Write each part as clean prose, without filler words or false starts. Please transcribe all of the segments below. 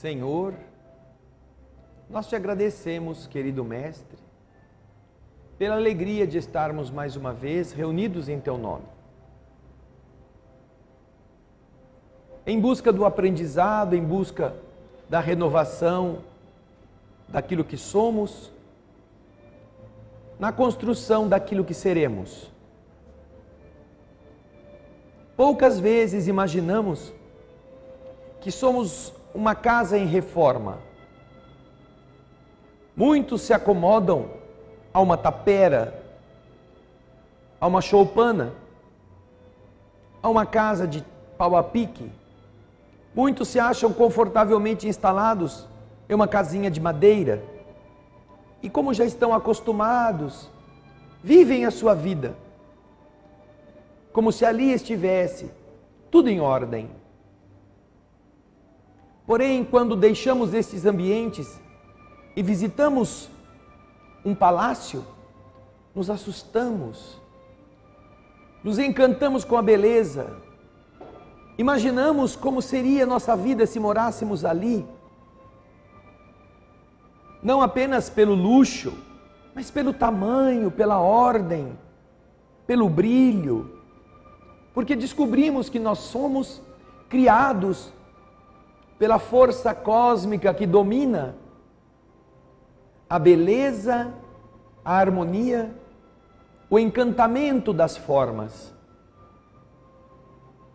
Senhor, nós te agradecemos, querido Mestre, pela alegria de estarmos mais uma vez reunidos em Teu nome. Em busca do aprendizado, em busca da renovação daquilo que somos, na construção daquilo que seremos. Poucas vezes imaginamos que somos uma casa em reforma. Muitos se acomodam a uma tapera, a uma choupana, a uma casa de pau a pique. Muitos se acham confortavelmente instalados em uma casinha de madeira e, como já estão acostumados, vivem a sua vida como se ali estivesse tudo em ordem. Porém, quando deixamos estes ambientes e visitamos um palácio, nos assustamos, nos encantamos com a beleza, imaginamos como seria nossa vida se morássemos ali, não apenas pelo luxo, mas pelo tamanho, pela ordem, pelo brilho, porque descobrimos que nós somos criados pela força cósmica que domina a beleza, a harmonia, o encantamento das formas.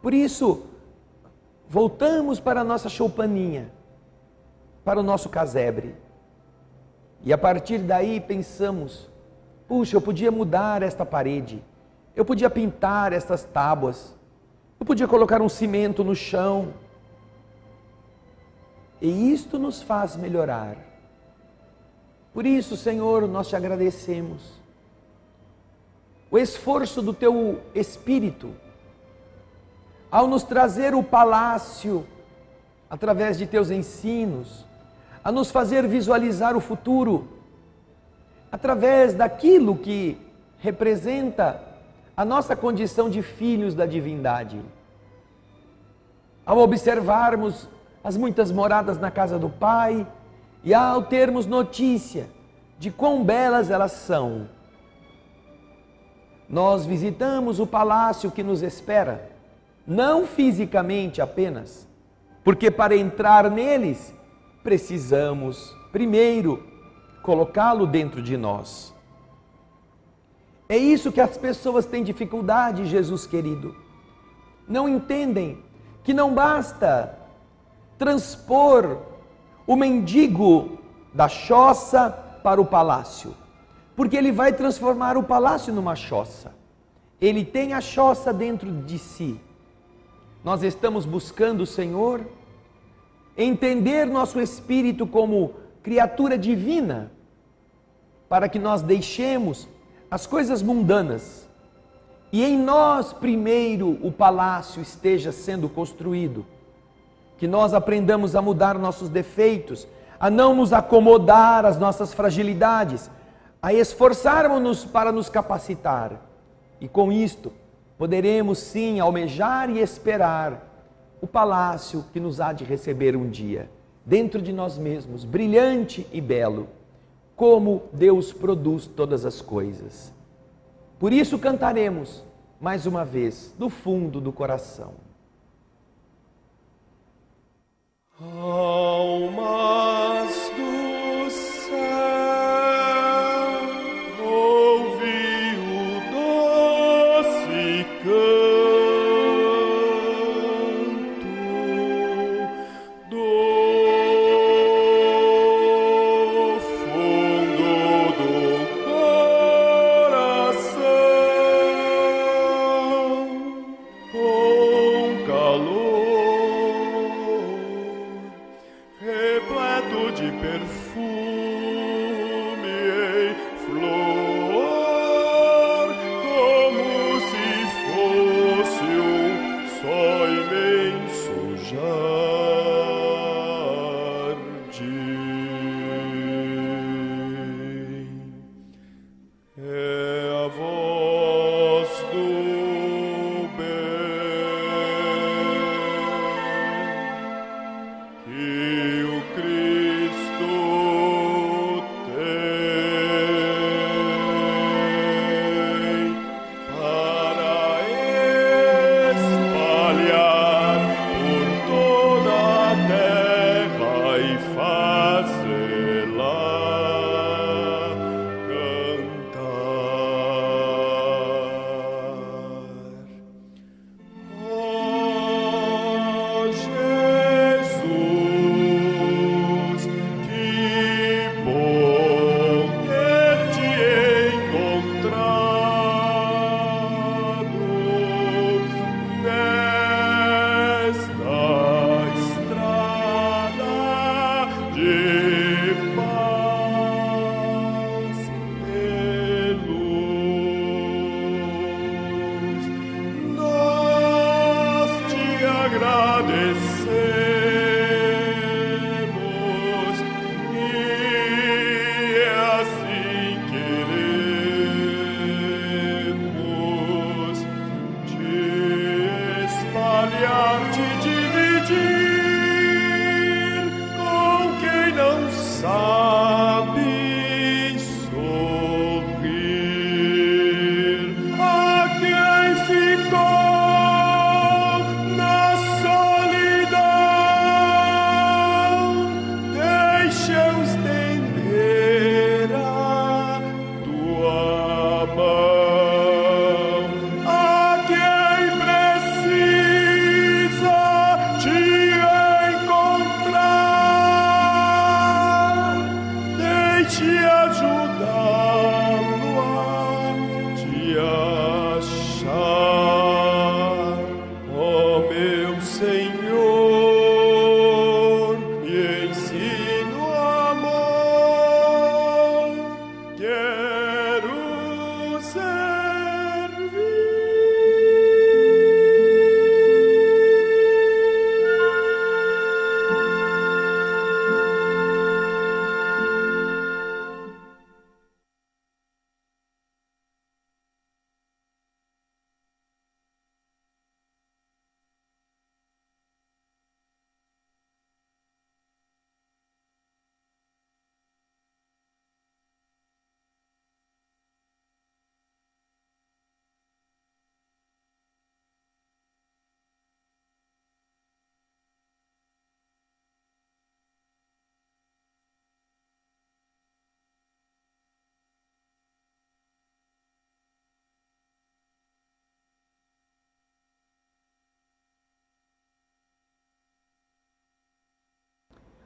Por isso, voltamos para a nossa choupaninha, para o nosso casebre. E a partir daí pensamos, puxa, eu podia mudar esta parede, eu podia pintar estas tábuas, eu podia colocar um cimento no chão. E isto nos faz melhorar. Por isso, Senhor, nós te agradecemos. O esforço do Teu Espírito, ao nos trazer o palácio, através de Teus ensinos, a nos fazer visualizar o futuro, através daquilo que representa a nossa condição de filhos da divindade. Ao observarmos as muitas moradas na casa do Pai, e ao termos notícia de quão belas elas são, nós visitamos o palácio que nos espera, não fisicamente apenas, porque para entrar neles, precisamos primeiro colocá-lo dentro de nós. É isso que as pessoas têm dificuldade, Jesus querido. Não entendem que não basta transpor o mendigo da choça para o palácio, porque ele vai transformar o palácio numa choça. Ele tem a choça dentro de si. Nós estamos buscando, Senhor, entender nosso espírito como criatura divina, para que nós deixemos as coisas mundanas e em nós primeiro o palácio esteja sendo construído. Que nós aprendamos a mudar nossos defeitos, a não nos acomodar às nossas fragilidades, a esforçarmos-nos para nos capacitar. E com isto, poderemos sim almejar e esperar o palácio que nos há de receber um dia, dentro de nós mesmos, brilhante e belo, como Deus produz todas as coisas. Por isso cantaremos, mais uma vez, do fundo do coração. Almas do céu, ouvi o doce canto do fundo do coração, com calor repleto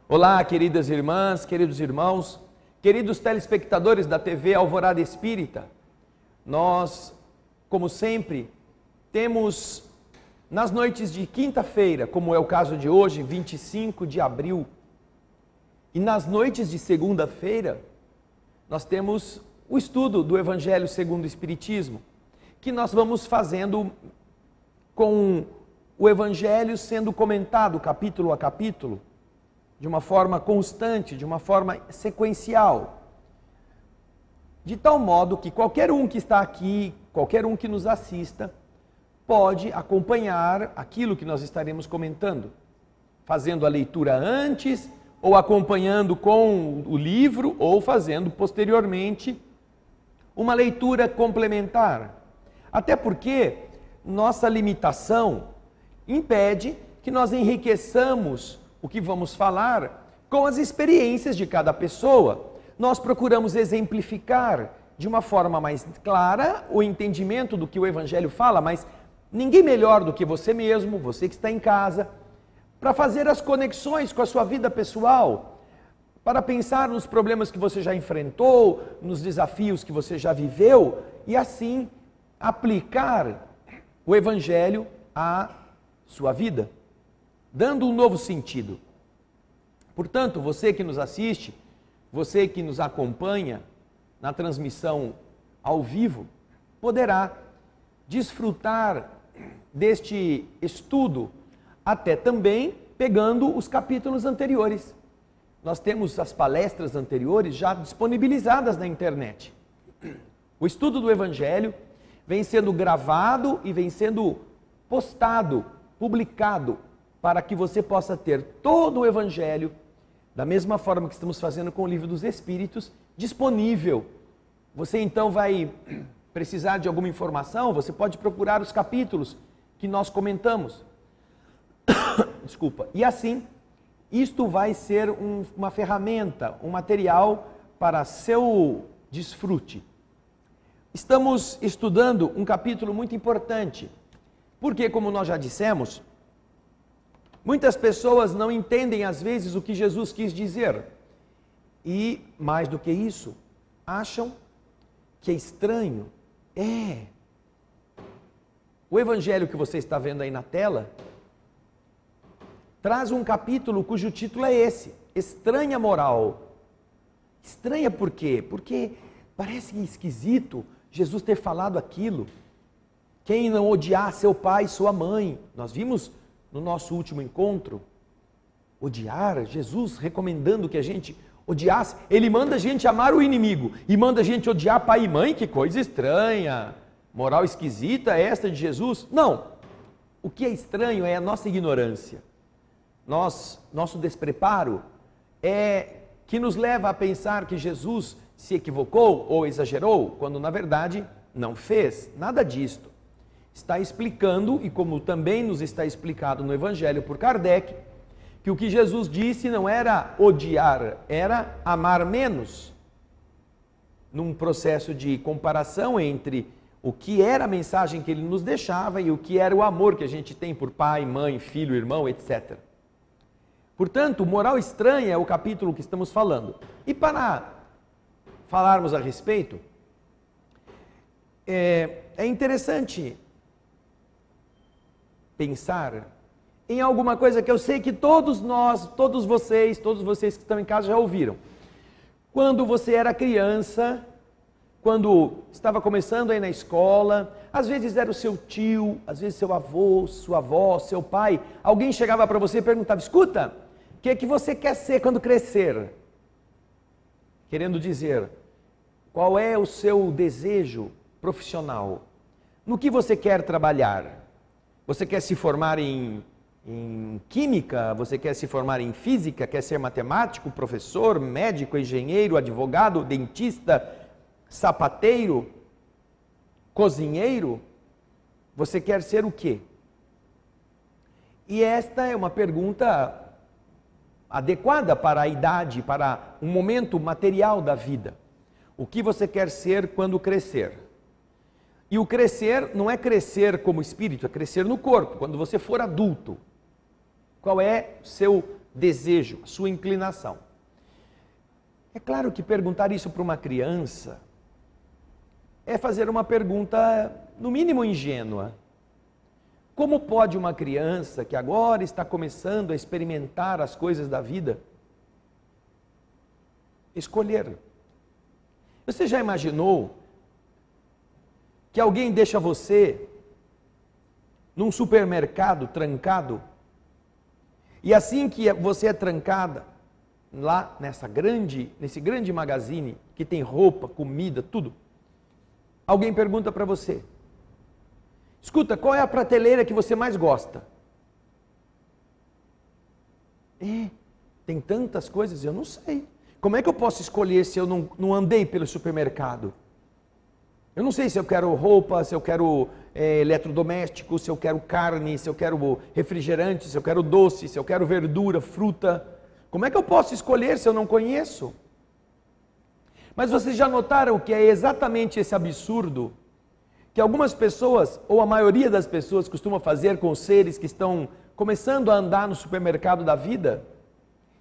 Olá, queridas irmãs, queridos irmãos, queridos telespectadores da TV Alvorada Espírita. Nós, como sempre, temos nas noites de quinta-feira, como é o caso de hoje, 25 de abril, e nas noites de segunda-feira, nós temos o estudo do Evangelho segundo o Espiritismo, que nós vamos fazendo com o Evangelho sendo comentado capítulo a capítulo, de uma forma constante, de uma forma sequencial, de tal modo que qualquer um que está aqui, qualquer um que nos assista, pode acompanhar aquilo que nós estaremos comentando, fazendo a leitura antes, ou acompanhando com o livro, ou fazendo posteriormente uma leitura complementar. Até porque nossa limitação impede que nós enriqueçamos o que vamos falar com as experiências de cada pessoa. Nós procuramos exemplificar de uma forma mais clara o entendimento do que o Evangelho fala, mas ninguém melhor do que você mesmo, você que está em casa, para fazer as conexões com a sua vida pessoal, para pensar nos problemas que você já enfrentou, nos desafios que você já viveu e assim aplicar o Evangelho à sua vida, dando um novo sentido. Portanto, você que nos assiste, você que nos acompanha na transmissão ao vivo, poderá desfrutar deste estudo, até também pegando os capítulos anteriores. Nós temos as palestras anteriores já disponibilizadas na internet. O estudo do Evangelho vem sendo gravado e vem sendo postado, publicado, para que você possa ter todo o Evangelho, da mesma forma que estamos fazendo com o Livro dos Espíritos, disponível. Você então vai precisar de alguma informação, você pode procurar os capítulos que nós comentamos. Desculpa. E assim, isto vai ser uma ferramenta, um material para seu desfrute. Estamos estudando um capítulo muito importante, porque, como nós já dissemos, muitas pessoas não entendem às vezes o que Jesus quis dizer. E, mais do que isso, acham que é estranho. O Evangelho que você está vendo aí na tela traz um capítulo cujo título é esse: Estranha Moral. Estranha por quê? Porque parece esquisito Jesus ter falado aquilo. Quem não odiar seu pai e sua mãe. Nós vimos no nosso último encontro, odiar, Jesus recomendando que a gente odiasse. Ele manda a gente amar o inimigo e manda a gente odiar pai e mãe. Que coisa estranha, moral esquisita esta de Jesus. Não, o que é estranho é a nossa ignorância. Nosso despreparo é que nos leva a pensar que Jesus se equivocou ou exagerou, quando na verdade não fez nada disto. Está explicando, e como também nos está explicado no Evangelho por Kardec, que o que Jesus disse não era odiar, era amar menos. Num processo de comparação entre o que era a mensagem que ele nos deixava e o que era o amor que a gente tem por pai, mãe, filho, irmão, etc. Portanto, moral estranha é o capítulo que estamos falando. E para falarmos a respeito, é interessante pensar em alguma coisa que eu sei que todos nós, todos vocês que estão em casa já ouviram. Quando você era criança, quando estava começando aí na escola, às vezes era o seu tio, às vezes seu avô, sua avó, seu pai, alguém chegava para você e perguntava: escuta, o que é que você quer ser quando crescer? Querendo dizer, qual é o seu desejo profissional? No que você quer trabalhar? Você quer se formar em química? Você quer se formar em física? Quer ser matemático, professor, médico, engenheiro, advogado, dentista, sapateiro, cozinheiro? Você quer ser o quê? E esta é uma pergunta adequada para a idade, para um momento material da vida. O que você quer ser quando crescer? E o crescer não é crescer como espírito, é crescer no corpo, quando você for adulto. Qual é seu desejo, a sua inclinação. É claro que perguntar isso para uma criança é fazer uma pergunta, no mínimo, ingênua. Como pode uma criança que agora está começando a experimentar as coisas da vida escolher? Você já imaginou que alguém deixa você num supermercado trancado e assim que você é trancada lá nesse grande magazine que tem roupa, comida, tudo, alguém pergunta para você: escuta, qual é a prateleira que você mais gosta? Tem tantas coisas, eu não sei. Como é que eu posso escolher se eu não andei pelo supermercado? Eu não sei se eu quero roupa, se eu quero eletrodoméstico, se eu quero carne, se eu quero refrigerante, se eu quero doce, se eu quero verdura, fruta. Como é que eu posso escolher se eu não conheço? Mas vocês já notaram que é exatamente esse absurdo que algumas pessoas, ou a maioria das pessoas, costuma fazer com os seres que estão começando a andar no supermercado da vida?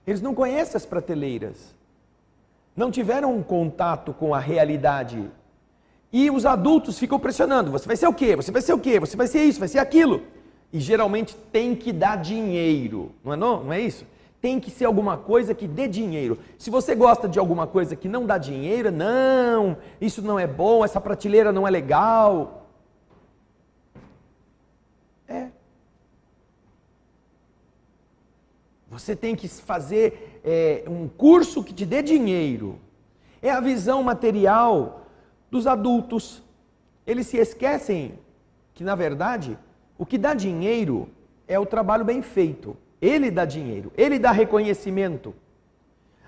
Eles não conhecem as prateleiras, não tiveram um contato com a realidade. E os adultos ficam pressionando: você vai ser o quê? Você vai ser o quê? Você vai ser isso, vai ser aquilo. E geralmente tem que dar dinheiro, não é isso? Tem que ser alguma coisa que dê dinheiro. Se você gosta de alguma coisa que não dá dinheiro, não, isso não é bom, essa prateleira não é legal. Você tem que fazer um curso que te dê dinheiro. É a visão material dos adultos. Eles se esquecem que, na verdade, o que dá dinheiro é o trabalho bem feito. Ele dá dinheiro, ele dá reconhecimento.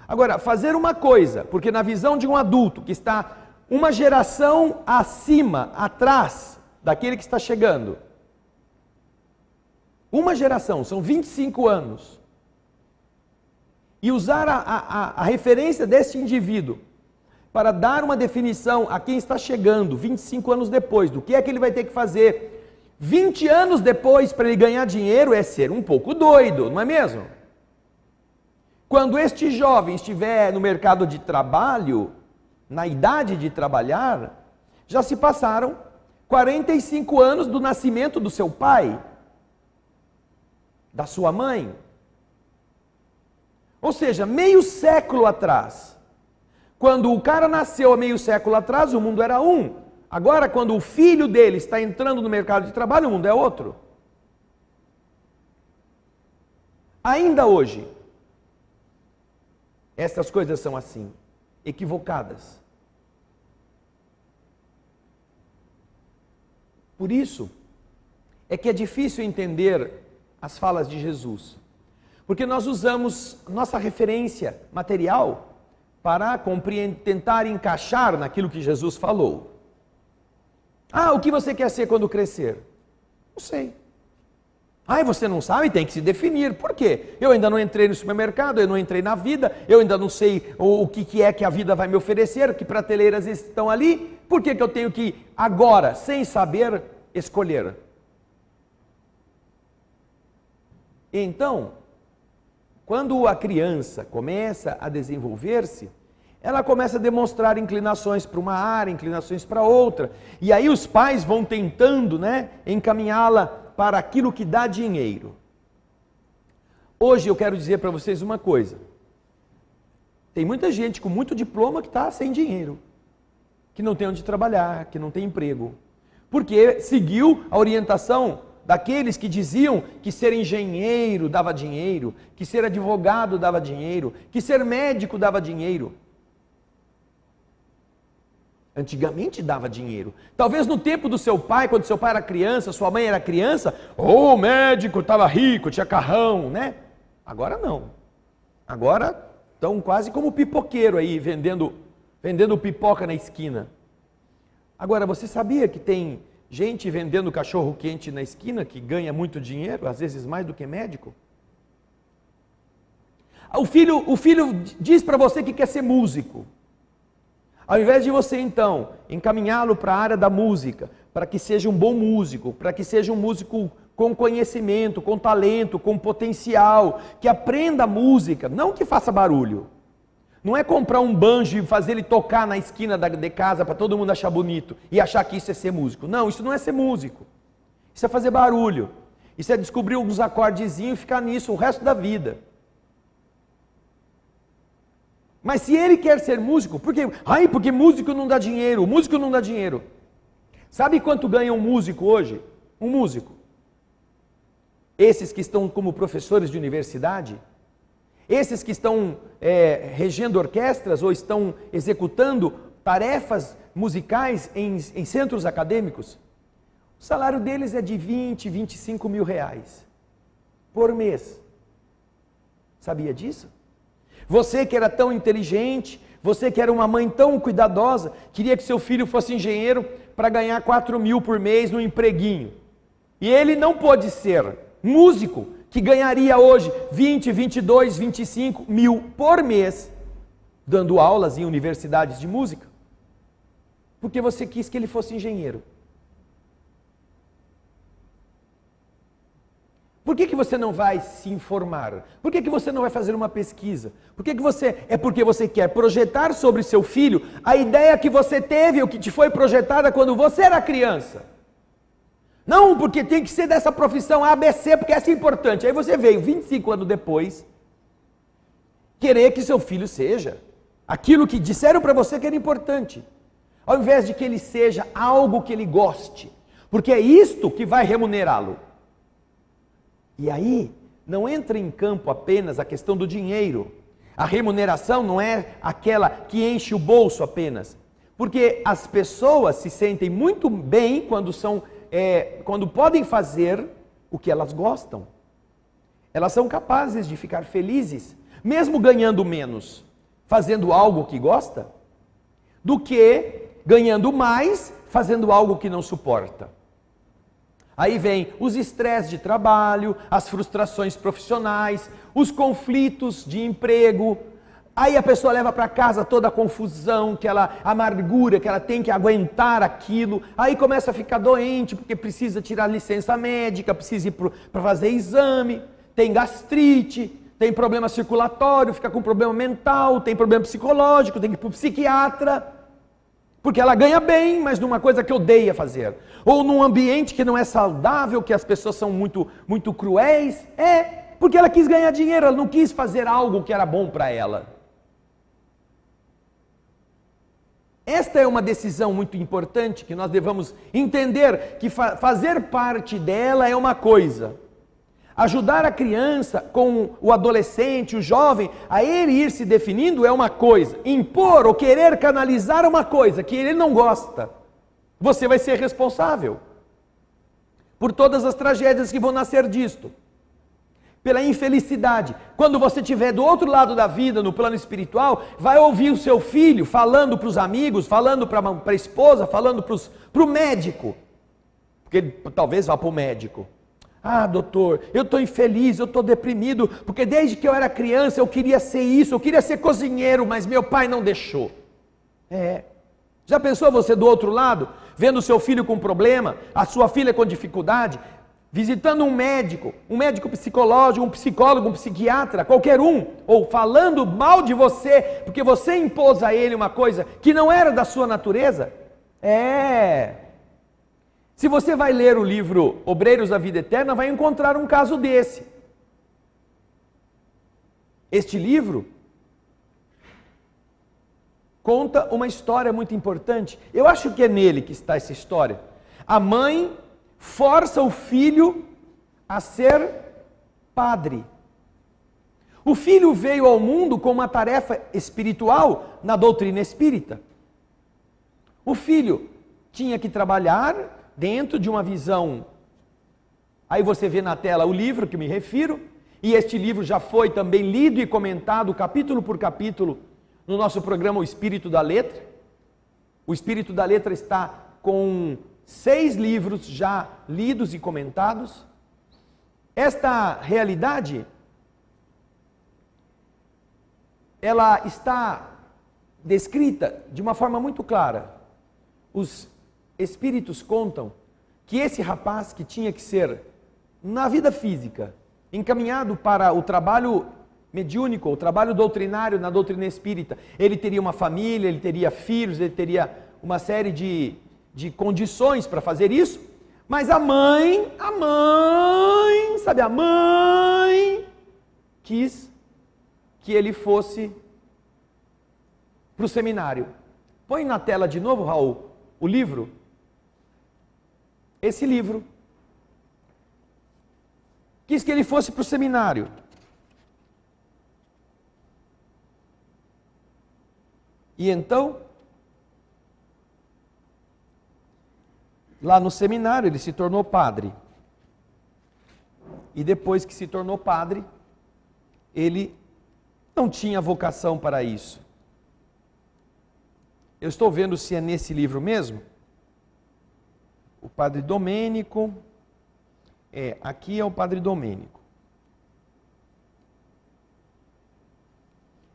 Agora, fazer uma coisa, porque na visão de um adulto que está uma geração acima, atrás daquele que está chegando, uma geração, são 25 anos, e usar a referência desse indivíduo para dar uma definição a quem está chegando 25 anos depois, do que é que ele vai ter que fazer 20 anos depois para ele ganhar dinheiro, é ser um pouco doido, não é mesmo? Quando este jovem estiver no mercado de trabalho, na idade de trabalhar, já se passaram 45 anos do nascimento do seu pai, da sua mãe. Ou seja, meio século atrás. Quando o cara nasceu há meio século atrás, o mundo era um. Agora, quando o filho dele está entrando no mercado de trabalho, o mundo é outro. Ainda hoje, essas coisas são assim, equivocadas. Por isso, é que é difícil entender as falas de Jesus. Porque nós usamos nossa referência material para tentar encaixar naquilo que Jesus falou. O que você quer ser quando crescer? Não sei. Você não sabe? Tem que se definir. Por quê? Eu ainda não entrei no supermercado, eu não entrei na vida, eu ainda não sei o que é que a vida vai me oferecer, que prateleiras estão ali. Por que eu tenho que, agora, sem saber, escolher? Então, quando a criança começa a desenvolver-se, ela começa a demonstrar inclinações para uma área, inclinações para outra. E aí os pais vão tentando, encaminhá-la para aquilo que dá dinheiro. Hoje eu quero dizer para vocês uma coisa. Tem muita gente com muito diploma que está sem dinheiro, que não tem onde trabalhar, que não tem emprego. Porque seguiu a orientação daqueles que diziam que ser engenheiro dava dinheiro, que ser advogado dava dinheiro, que ser médico dava dinheiro. Antigamente dava dinheiro. Talvez no tempo do seu pai, quando seu pai era criança, sua mãe era criança, o médico estava rico, tinha carrão, Agora não. Agora estão quase como pipoqueiro aí, vendendo pipoca na esquina. Agora, você sabia que tem gente vendendo cachorro quente na esquina que ganha muito dinheiro, às vezes mais do que médico? O filho diz para você que quer ser músico. Ao invés de você, então, encaminhá-lo para a área da música, para que seja um bom músico, para que seja um músico com conhecimento, com talento, com potencial, que aprenda música, não que faça barulho. Não é comprar um banjo e fazer ele tocar na esquina de casa para todo mundo achar bonito e achar que isso é ser músico. Não, isso não é ser músico. Isso é fazer barulho. Isso é descobrir alguns acordezinhos e ficar nisso o resto da vida. Mas se ele quer ser músico, por quê? Porque músico não dá dinheiro, músico não dá dinheiro. Sabe quanto ganha um músico hoje? Um músico. Esses que estão como professores de universidade, esses que estão regendo orquestras ou estão executando tarefas musicais em centros acadêmicos, o salário deles é de 20, 25 mil reais por mês. Sabia disso? Você que era tão inteligente, você que era uma mãe tão cuidadosa, queria que seu filho fosse engenheiro para ganhar 4 mil por mês no empreguinho. E ele não pôde ser músico, que ganharia hoje 20, 22, 25 mil por mês, dando aulas em universidades de música, porque você quis que ele fosse engenheiro. Por que você não vai se informar? Por que você não vai fazer uma pesquisa? É porque você quer projetar sobre seu filho a ideia que você teve ou que te foi projetada quando você era criança. Não, porque tem que ser dessa profissão ABC, porque essa é importante. Aí você veio 25 anos depois querer que seu filho seja aquilo que disseram para você que era importante, ao invés de que ele seja algo que ele goste, porque é isto que vai remunerá-lo. E aí não entra em campo apenas a questão do dinheiro. A remuneração não é aquela que enche o bolso apenas, porque as pessoas se sentem muito bem quando podem fazer o que elas gostam. Elas são capazes de ficar felizes, mesmo ganhando menos, fazendo algo que gosta, do que ganhando mais, fazendo algo que não suporta. Aí vem os estresses de trabalho, as frustrações profissionais, os conflitos de emprego. Aí a pessoa leva para casa toda a confusão, a amargura, que ela tem que aguentar aquilo. Aí começa a ficar doente, porque precisa tirar licença médica, precisa ir para fazer exame, tem gastrite, tem problema circulatório, fica com problema mental, tem problema psicológico, tem que ir para o psiquiatra. Porque ela ganha bem, mas numa coisa que odeia fazer. Ou num ambiente que não é saudável, que as pessoas são muito, muito cruéis. Porque ela quis ganhar dinheiro, ela não quis fazer algo que era bom para ela. Esta é uma decisão muito importante que nós devamos entender que fazer parte dela é uma coisa. Ajudar a criança, com o adolescente, o jovem, a ele ir se definindo é uma coisa. Impor ou querer canalizar uma coisa que ele não gosta. Você vai ser responsável por todas as tragédias que vão nascer disto. Pela infelicidade. Quando você estiver do outro lado da vida, no plano espiritual, vai ouvir o seu filho falando para os amigos, falando para a esposa, falando para o médico. Porque talvez vá para o médico. Ah, doutor, eu estou infeliz, eu estou deprimido, porque desde que eu era criança eu queria ser isso, eu queria ser cozinheiro, mas meu pai não deixou. Já pensou você do outro lado, vendo o seu filho com problema, a sua filha com dificuldade, visitando um médico psicológico, um psicólogo, um psiquiatra, qualquer um, ou falando mal de você, porque você impôs a ele uma coisa que não era da sua natureza? Se você vai ler o livro Obreiros da Vida Eterna, vai encontrar um caso desse. Este livro conta uma história muito importante. Eu acho que é nele que está essa história. A mãe força o filho a ser padre. O filho veio ao mundo com uma tarefa espiritual na doutrina espírita. O filho tinha que trabalhar dentro de uma visão. Aí você vê na tela o livro que me refiro, e este livro já foi também lido e comentado capítulo por capítulo no nosso programa O Espírito da Letra. O Espírito da Letra está com 6 livros já lidos e comentados. Esta realidade, ela está descrita de uma forma muito clara. Os Espíritos contam que esse rapaz que tinha que ser na vida física, encaminhado para o trabalho mediúnico, o trabalho doutrinário na doutrina espírita, ele teria uma família, ele teria filhos, ele teria uma série de condições para fazer isso, mas a mãe, sabe, a mãe quis que ele fosse para o seminário. Põe na tela de novo, Raul, o livro. Esse livro. Quis que ele fosse para o seminário. E então, lá no seminário, ele se tornou padre. E depois que se tornou padre, ele não tinha vocação para isso. Eu estou vendo se é nesse livro mesmo. O Padre Domênico. Aqui é o Padre Domênico.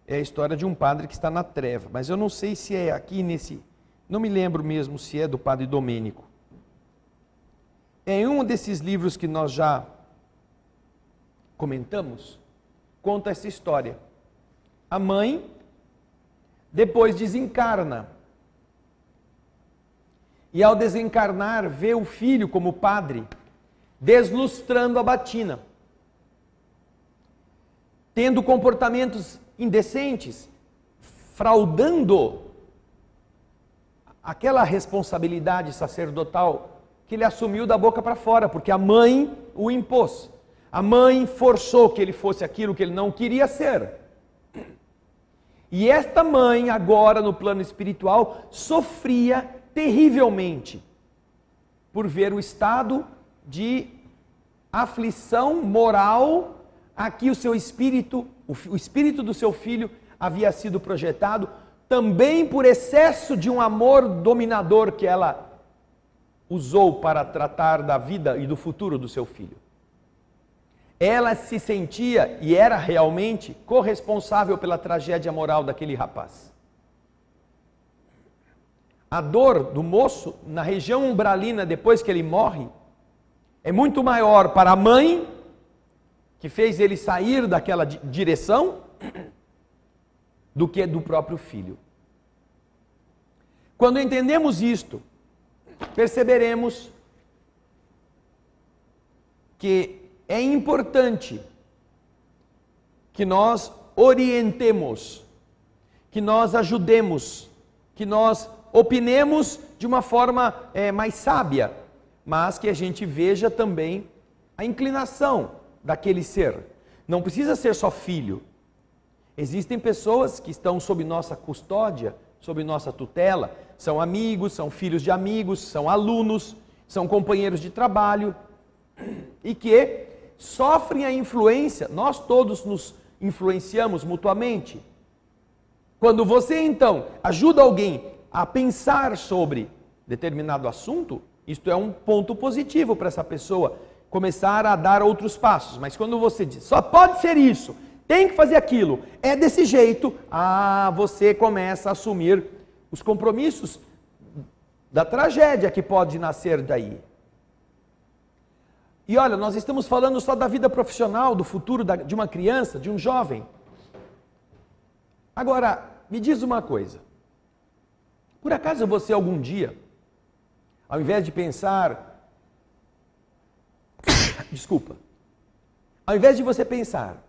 É a história de um padre que está na treva, mas eu não sei se é aqui nesse... Não me lembro mesmo se é do Padre Domênico. É em um desses livros que nós já comentamos, conta essa história. A mãe, depois desencarna. E ao desencarnar, vê o filho como padre, deslustrando a batina, tendo comportamentos indecentes, fraudando aquela responsabilidade sacerdotal que ele assumiu da boca para fora, porque a mãe o impôs. A mãe forçou que ele fosse aquilo que ele não queria ser. E esta mãe, agora no plano espiritual, sofria terrivelmente por ver o estado de aflição moral a que o seu espírito, o espírito do seu filho havia sido projetado, também por excesso de um amor dominador que ela usou para tratar da vida e do futuro do seu filho. Ela se sentia e era realmente corresponsável pela tragédia moral daquele rapaz. A dor do moço na região umbralina depois que ele morre é muito maior para a mãe, que fez ele sair daquela direção, do que do próprio filho. Quando entendemos isto, perceberemos que é importante que nós orientemos, que nós ajudemos, que nós opinemos de uma forma mais sábia, mas que a gente veja também a inclinação daquele ser. Não precisa ser só filho. Existem pessoas que estão sob nossa custódia, sob nossa tutela, são amigos, são filhos de amigos, são alunos, são companheiros de trabalho, e que sofrem a influência, nós todos nos influenciamos mutuamente. Quando você então ajuda alguém a pensar sobre determinado assunto, isto é um ponto positivo para essa pessoa começar a dar outros passos. Mas quando você diz, só pode ser isso, tem que fazer aquilo, é desse jeito, você começa a assumir os compromissos da tragédia que pode nascer daí. E olha, nós estamos falando só da vida profissional, do futuro de uma criança, de um jovem. Agora, me diz uma coisa. Por acaso você algum dia, ao invés de pensar... Desculpa. Ao invés de você pensar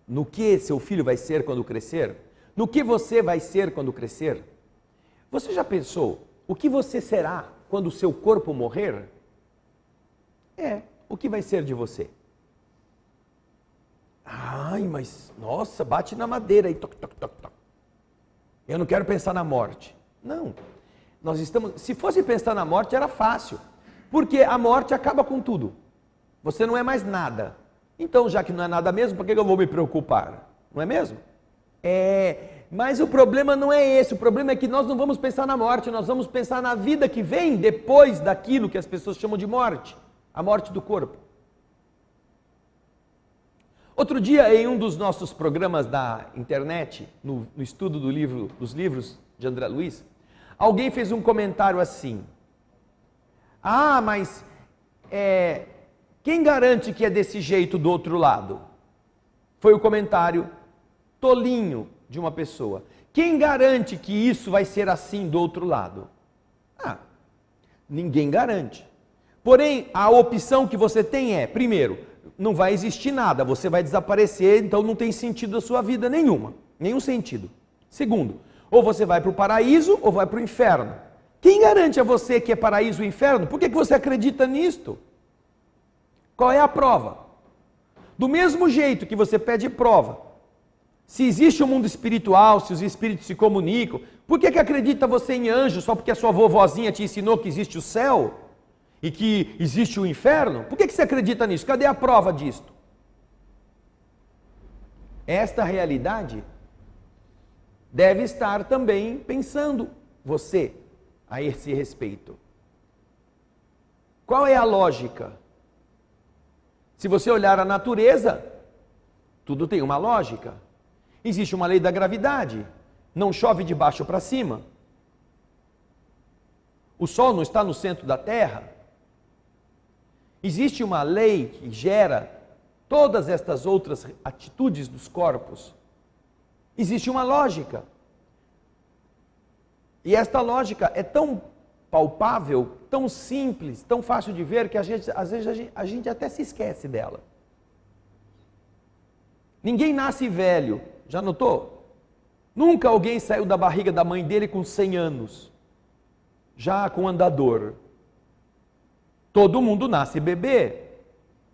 no que seu filho vai ser quando crescer, no que você vai ser quando crescer, você já pensou o que você será quando o seu corpo morrer? O que vai ser de você? Ai, mas, nossa, bate na madeira aí, toc, toc, toc, toc. Eu não quero pensar na morte. Não, se fosse pensar na morte era fácil, porque a morte acaba com tudo. Você não é mais nada. Então, já que não é nada mesmo, por que eu vou me preocupar? Não é mesmo? Mas o problema não é esse, o problema é que nós não vamos pensar na morte, nós vamos pensar na vida que vem depois daquilo que as pessoas chamam de morte. A morte do corpo. Outro dia, em um dos nossos programas da internet, no estudo dos livros de André Luiz, alguém fez um comentário assim: mas quem garante que é desse jeito do outro lado? Foi o comentário tolinho de uma pessoa. Quem garante que isso vai ser assim do outro lado? Ninguém garante. Porém, a opção que você tem é, primeiro, não vai existir nada, você vai desaparecer, então não tem sentido a sua vida nenhuma, nenhum sentido. Segundo, ou você vai para o paraíso ou vai para o inferno. Quem garante a você que é paraíso ou inferno? Por que você acredita nisto? Qual é a prova? Do mesmo jeito que você pede prova, se existe um mundo espiritual, se os espíritos se comunicam, por que acredita você em anjo só porque a sua vovozinha te ensinou que existe o céu e que existe o inferno? Por que você acredita nisso? Cadê a prova disto? Esta realidade deve estar também pensando você a esse respeito. Qual é a lógica? Se você olhar a natureza, tudo tem uma lógica. Existe uma lei da gravidade. Não chove de baixo para cima. O Sol não está no centro da Terra. Existe uma lei que gera todas estas outras atitudes dos corpos. Existe uma lógica. E esta lógica é tão palpável, tão simples, tão fácil de ver, que às vezes a gente até se esquece dela. Ninguém nasce velho, já notou? Nunca alguém saiu da barriga da mãe dele com 100 anos, já com andador. Todo mundo nasce bebê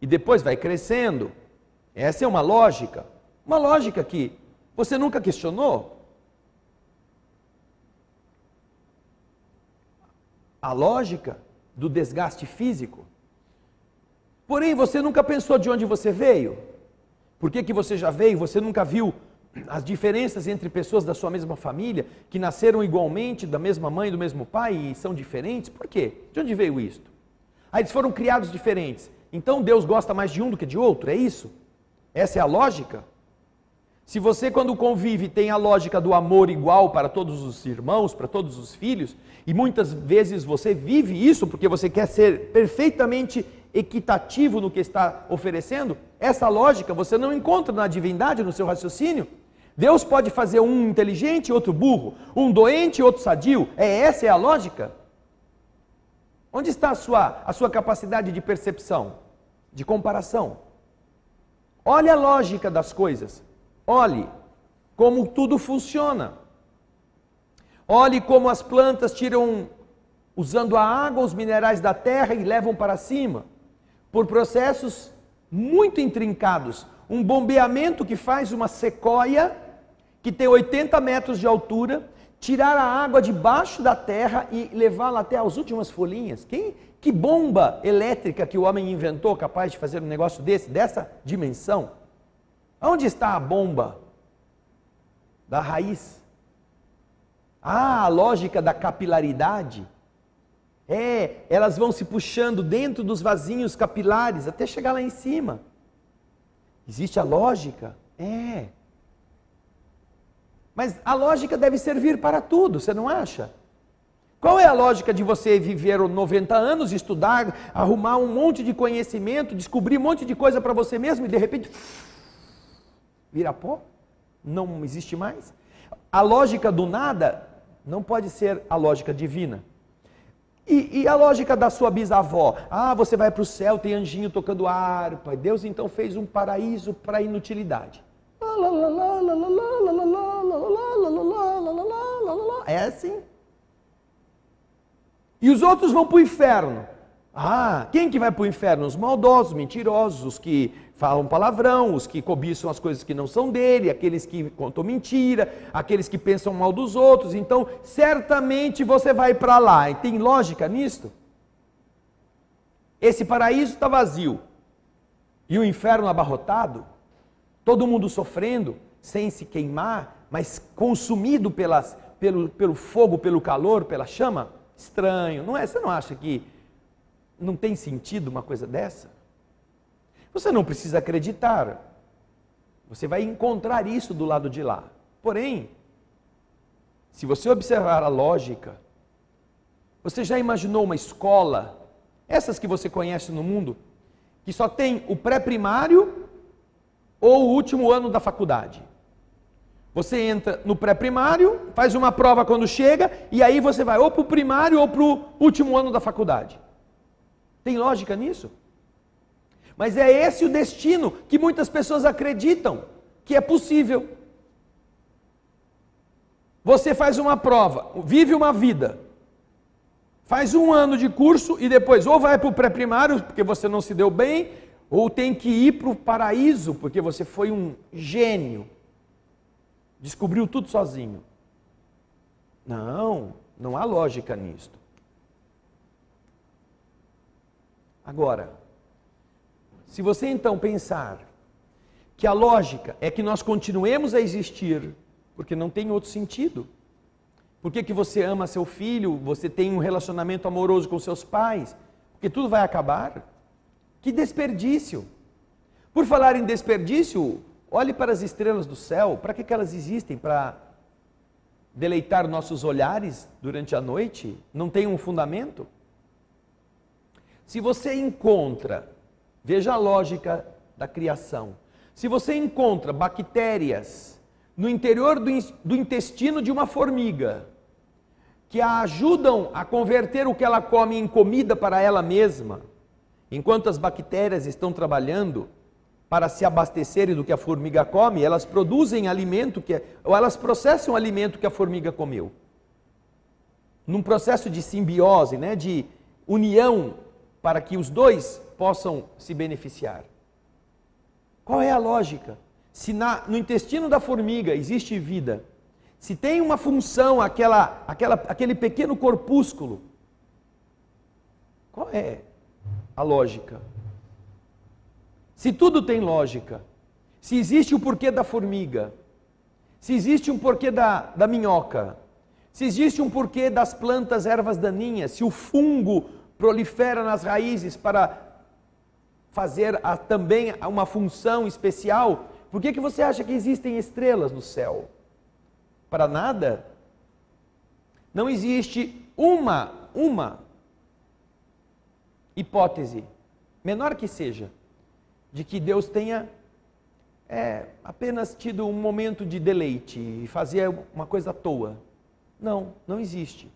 e depois vai crescendo. Essa é uma lógica que você nunca questionou. A lógica do desgaste físico. Porém, você nunca pensou de onde você veio? Por que você já veio? Você nunca viu as diferenças entre pessoas da sua mesma família, que nasceram igualmente, da mesma mãe, do mesmo pai, e são diferentes? Por quê? De onde veio isto? Eles foram criados diferentes. Então Deus gosta mais de um do que de outro, é isso? Essa é a lógica? Se você, quando convive, tem a lógica do amor igual para todos os irmãos, para todos os filhos, e muitas vezes você vive isso porque você quer ser perfeitamente equitativo no que está oferecendo, essa lógica você não encontra na divindade, no seu raciocínio. Deus pode fazer um inteligente e outro burro, um doente e outro sadio. Essa é a lógica? Onde está a sua capacidade de percepção, de comparação? Olhe a lógica das coisas. Olhe como tudo funciona. Olhe como as plantas tiram, usando a água, os minerais da terra e levam para cima, por processos muito intrincados. Um bombeamento que faz uma sequoia, que tem 80 metros de altura, tirar a água debaixo da terra e levá-la até as últimas folhinhas. Que bomba elétrica que o homem inventou, capaz de fazer um negócio dessa dimensão? Onde está a bomba da raiz? A lógica da capilaridade. Elas vão se puxando dentro dos vasinhos capilares até chegar lá em cima. Existe a lógica? Mas a lógica deve servir para tudo, você não acha? Qual é a lógica de você viver 90 anos, estudar, arrumar um monte de conhecimento, descobrir um monte de coisa para você mesmo e de repente vira pó? Não existe mais? A lógica do nada não pode ser a lógica divina. E a lógica da sua bisavó? Você vai para o céu, tem anjinho tocando harpa. Deus então fez um paraíso para a inutilidade. É assim. E os outros vão para o inferno. Quem que vai para o inferno? Os maldosos, mentirosos, os que falam palavrão, os que cobiçam as coisas que não são dele, aqueles que contam mentira, aqueles que pensam mal dos outros. Então, certamente você vai para lá. E tem lógica nisto? Esse paraíso está vazio. E o inferno abarrotado? Todo mundo sofrendo, sem se queimar, mas consumido pelo fogo, pelo calor, pela chama? Estranho, não é? Você não acha que não tem sentido uma coisa dessa? Você não precisa acreditar. Você vai encontrar isso do lado de lá. Porém, se você observar a lógica, você já imaginou uma escola essas que você conhece no mundo, que só tem o pré-primário ou o último ano da faculdade. Você entra no pré-primário, faz uma prova quando chega, e aí você vai ou para o primário ou para o último ano da faculdade. Tem lógica nisso? Mas é esse o destino que muitas pessoas acreditam que é possível. Você faz uma prova, vive uma vida, faz um ano de curso e depois ou vai para o pré-primário porque você não se deu bem, ou tem que ir para o paraíso porque você foi um gênio. Descobriu tudo sozinho. Não, não há lógica nisto. Agora, se você então pensar que a lógica é que nós continuemos a existir, porque não tem outro sentido. Por que você ama seu filho, você tem um relacionamento amoroso com seus pais? Porque tudo vai acabar? Que desperdício! Por falar em desperdício, olhe para as estrelas do céu, para que elas existem? Para deleitar nossos olhares durante a noite? Não tem um fundamento? Se você encontra, veja a lógica da criação, se você encontra bactérias no interior do intestino de uma formiga, que a ajudam a converter o que ela come em comida para ela mesma, enquanto as bactérias estão trabalhando para se abastecerem do que a formiga come, elas produzem alimento, ou elas processam o alimento que a formiga comeu. Num processo de simbiose, de união, para que os dois possam se beneficiar. Qual é a lógica? Se no intestino da formiga existe vida, se tem uma função, aquele pequeno corpúsculo, qual é a lógica? Se tudo tem lógica, se existe o porquê da formiga, se existe um porquê da minhoca, se existe um porquê das plantas ervas daninhas, se o fungo prolifera nas raízes para fazer também uma função especial, por que você acha que existem estrelas no céu? Para nada? Não existe uma hipótese, menor que seja, de que Deus tenha apenas tido um momento de deleite e fazer uma coisa à toa. Não, não existe.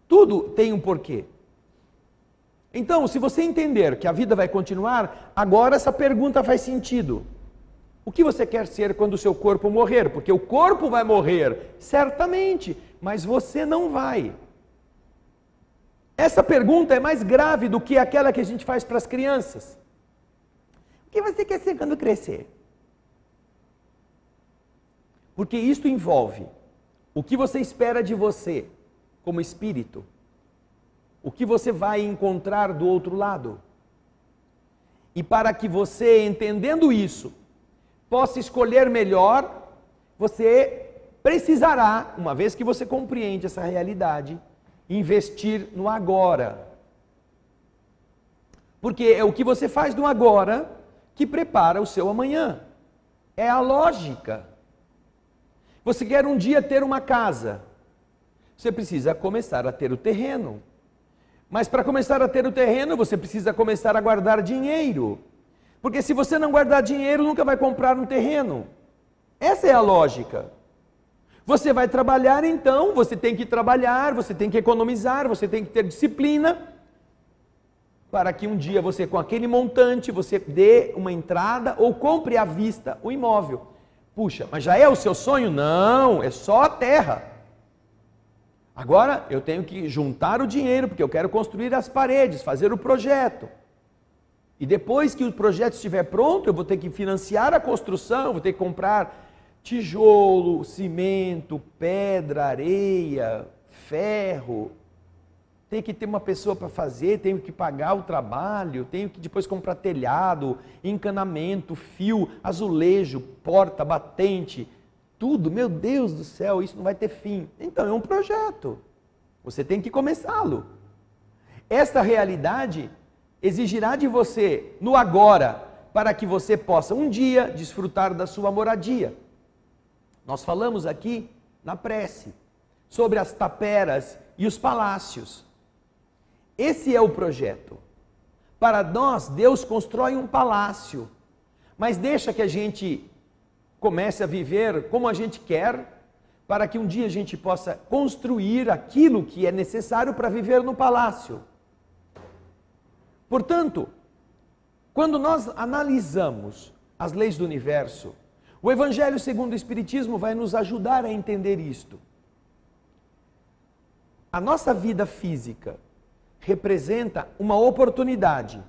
Tudo tem um porquê. Então, se você entender que a vida vai continuar, agora essa pergunta faz sentido. O que você quer ser quando o seu corpo morrer? Porque o corpo vai morrer, certamente, mas você não vai. Essa pergunta é mais grave do que aquela que a gente faz para as crianças. O que você quer ser quando crescer? Porque isto envolve o que você espera de você como espírito, o que você vai encontrar do outro lado. E para que você, entendendo isso, possa escolher melhor, você precisará, uma vez que você compreende essa realidade, investir no agora. Porque é o que você faz no agora que prepara o seu amanhã. É a lógica. Você quer um dia ter uma casa, você precisa começar a ter o terreno. Mas para começar a ter o terreno, você precisa começar a guardar dinheiro. Porque se você não guardar dinheiro, nunca vai comprar um terreno. Essa é a lógica. Você vai trabalhar então, você tem que trabalhar, você tem que economizar, você tem que ter disciplina, para que um dia você, com aquele montante, você dê uma entrada ou compre à vista o imóvel. Puxa, mas já é o seu sonho? Não, é só a terra. Agora eu tenho que juntar o dinheiro, porque eu quero construir as paredes, fazer o projeto. E depois que o projeto estiver pronto, eu vou ter que financiar a construção, vou ter que comprar tijolo, cimento, pedra, areia, ferro. Tenho que ter uma pessoa para fazer, tenho que pagar o trabalho, tenho que depois comprar telhado, encanamento, fio, azulejo, porta, batente, tudo. Meu Deus do céu, isso não vai ter fim. Então é um projeto, você tem que começá-lo. Esta realidade exigirá de você, no agora, para que você possa um dia desfrutar da sua moradia. Nós falamos aqui na prece sobre as taperas e os palácios. Esse é o projeto. Para nós, Deus constrói um palácio, mas deixa que a gente comece a viver como a gente quer, para que um dia a gente possa construir aquilo que é necessário para viver no palácio. Portanto, quando nós analisamos as leis do universo, o Evangelho segundo o Espiritismo vai nos ajudar a entender isto. A nossa vida física representa uma oportunidade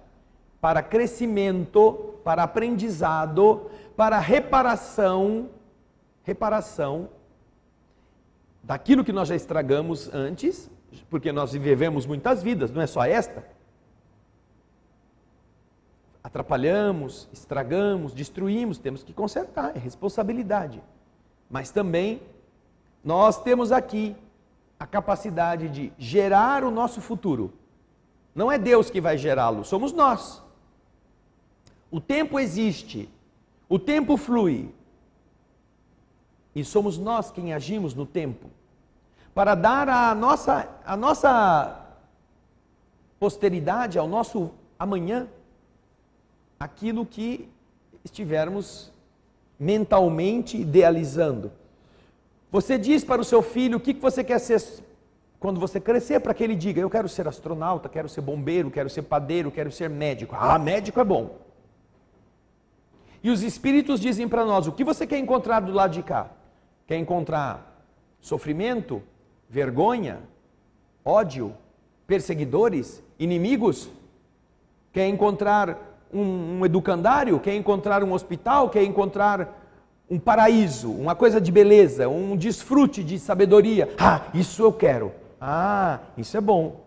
para crescimento, para aprendizado, para reparação daquilo que nós já estragamos antes, porque nós vivemos muitas vidas, não é só esta. Atrapalhamos, estragamos, destruímos, temos que consertar, é responsabilidade. Mas também nós temos aqui a capacidade de gerar o nosso futuro. Não é Deus que vai gerá-lo, somos nós. O tempo existe, o tempo flui, e somos nós quem agimos no tempo, para dar à nossa posteridade, ao nosso amanhã, aquilo que estivermos mentalmente idealizando. Você diz para o seu filho o que você quer ser quando você crescer, para que ele diga: eu quero ser astronauta, quero ser bombeiro, quero ser padeiro, quero ser médico. Ah, médico é bom. E os espíritos dizem para nós: o que você quer encontrar do lado de cá? Quer encontrar sofrimento, vergonha, ódio, perseguidores, inimigos? Quer encontrar um educandário? Quer encontrar um hospital? Quer encontrar um paraíso, uma coisa de beleza, um desfrute de sabedoria? Ah, isso eu quero. Ah, isso é bom.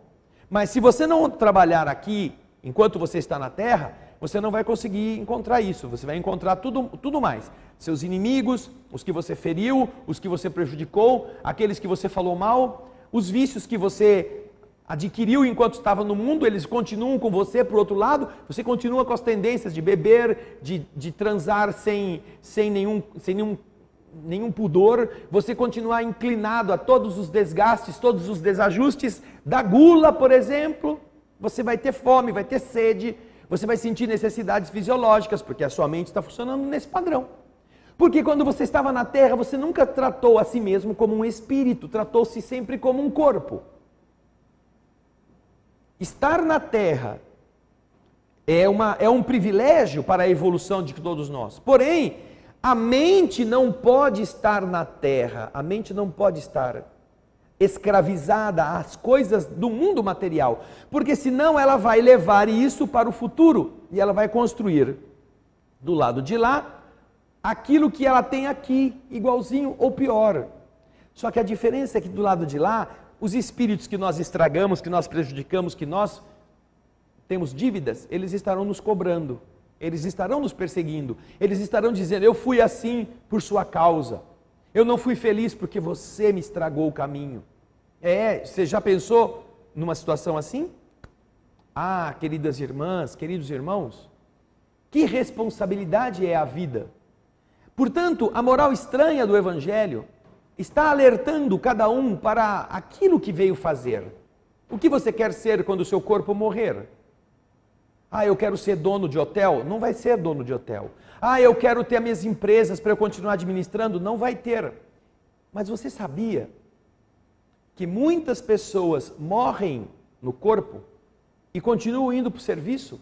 Mas se você não trabalhar aqui, enquanto você está na terra, você não vai conseguir encontrar isso. Você vai encontrar tudo mais. Seus inimigos, os que você feriu, os que você prejudicou, aqueles que você falou mal, os vícios que você adquiriu enquanto estava no mundo, eles continuam com você para o outro lado, você continua com as tendências de beber, de transar sem nenhum pudor, você continua inclinado a todos os desgastes, todos os desajustes da gula, por exemplo. Você vai ter fome, vai ter sede, você vai sentir necessidades fisiológicas, porque a sua mente está funcionando nesse padrão. Porque quando você estava na terra, você nunca tratou a si mesmo como um espírito, tratou-se sempre como um corpo. Estar na terra é um privilégio para a evolução de todos nós. Porém, a mente não pode estar na terra, a mente não pode estar escravizada às coisas do mundo material, porque senão ela vai levar isso para o futuro e ela vai construir do lado de lá aquilo que ela tem aqui, igualzinho ou pior. Só que a diferença é que do lado de lá, os espíritos que nós estragamos, que nós prejudicamos, que nós temos dívidas, eles estarão nos cobrando, eles estarão nos perseguindo, eles estarão dizendo: eu fui assim por sua causa, eu não fui feliz porque você me estragou o caminho. Você já pensou numa situação assim? Ah, queridas irmãs, queridos irmãos, que responsabilidade é a vida. Portanto, a moral estranha do Evangelho está alertando cada um para aquilo que veio fazer. O que você quer ser quando o seu corpo morrer? Ah, eu quero ser dono de hotel? Não vai ser dono de hotel. Ah, eu quero ter as minhas empresas para eu continuar administrando? Não vai ter. Mas você sabia que muitas pessoas morrem no corpo e continuam indo para o serviço?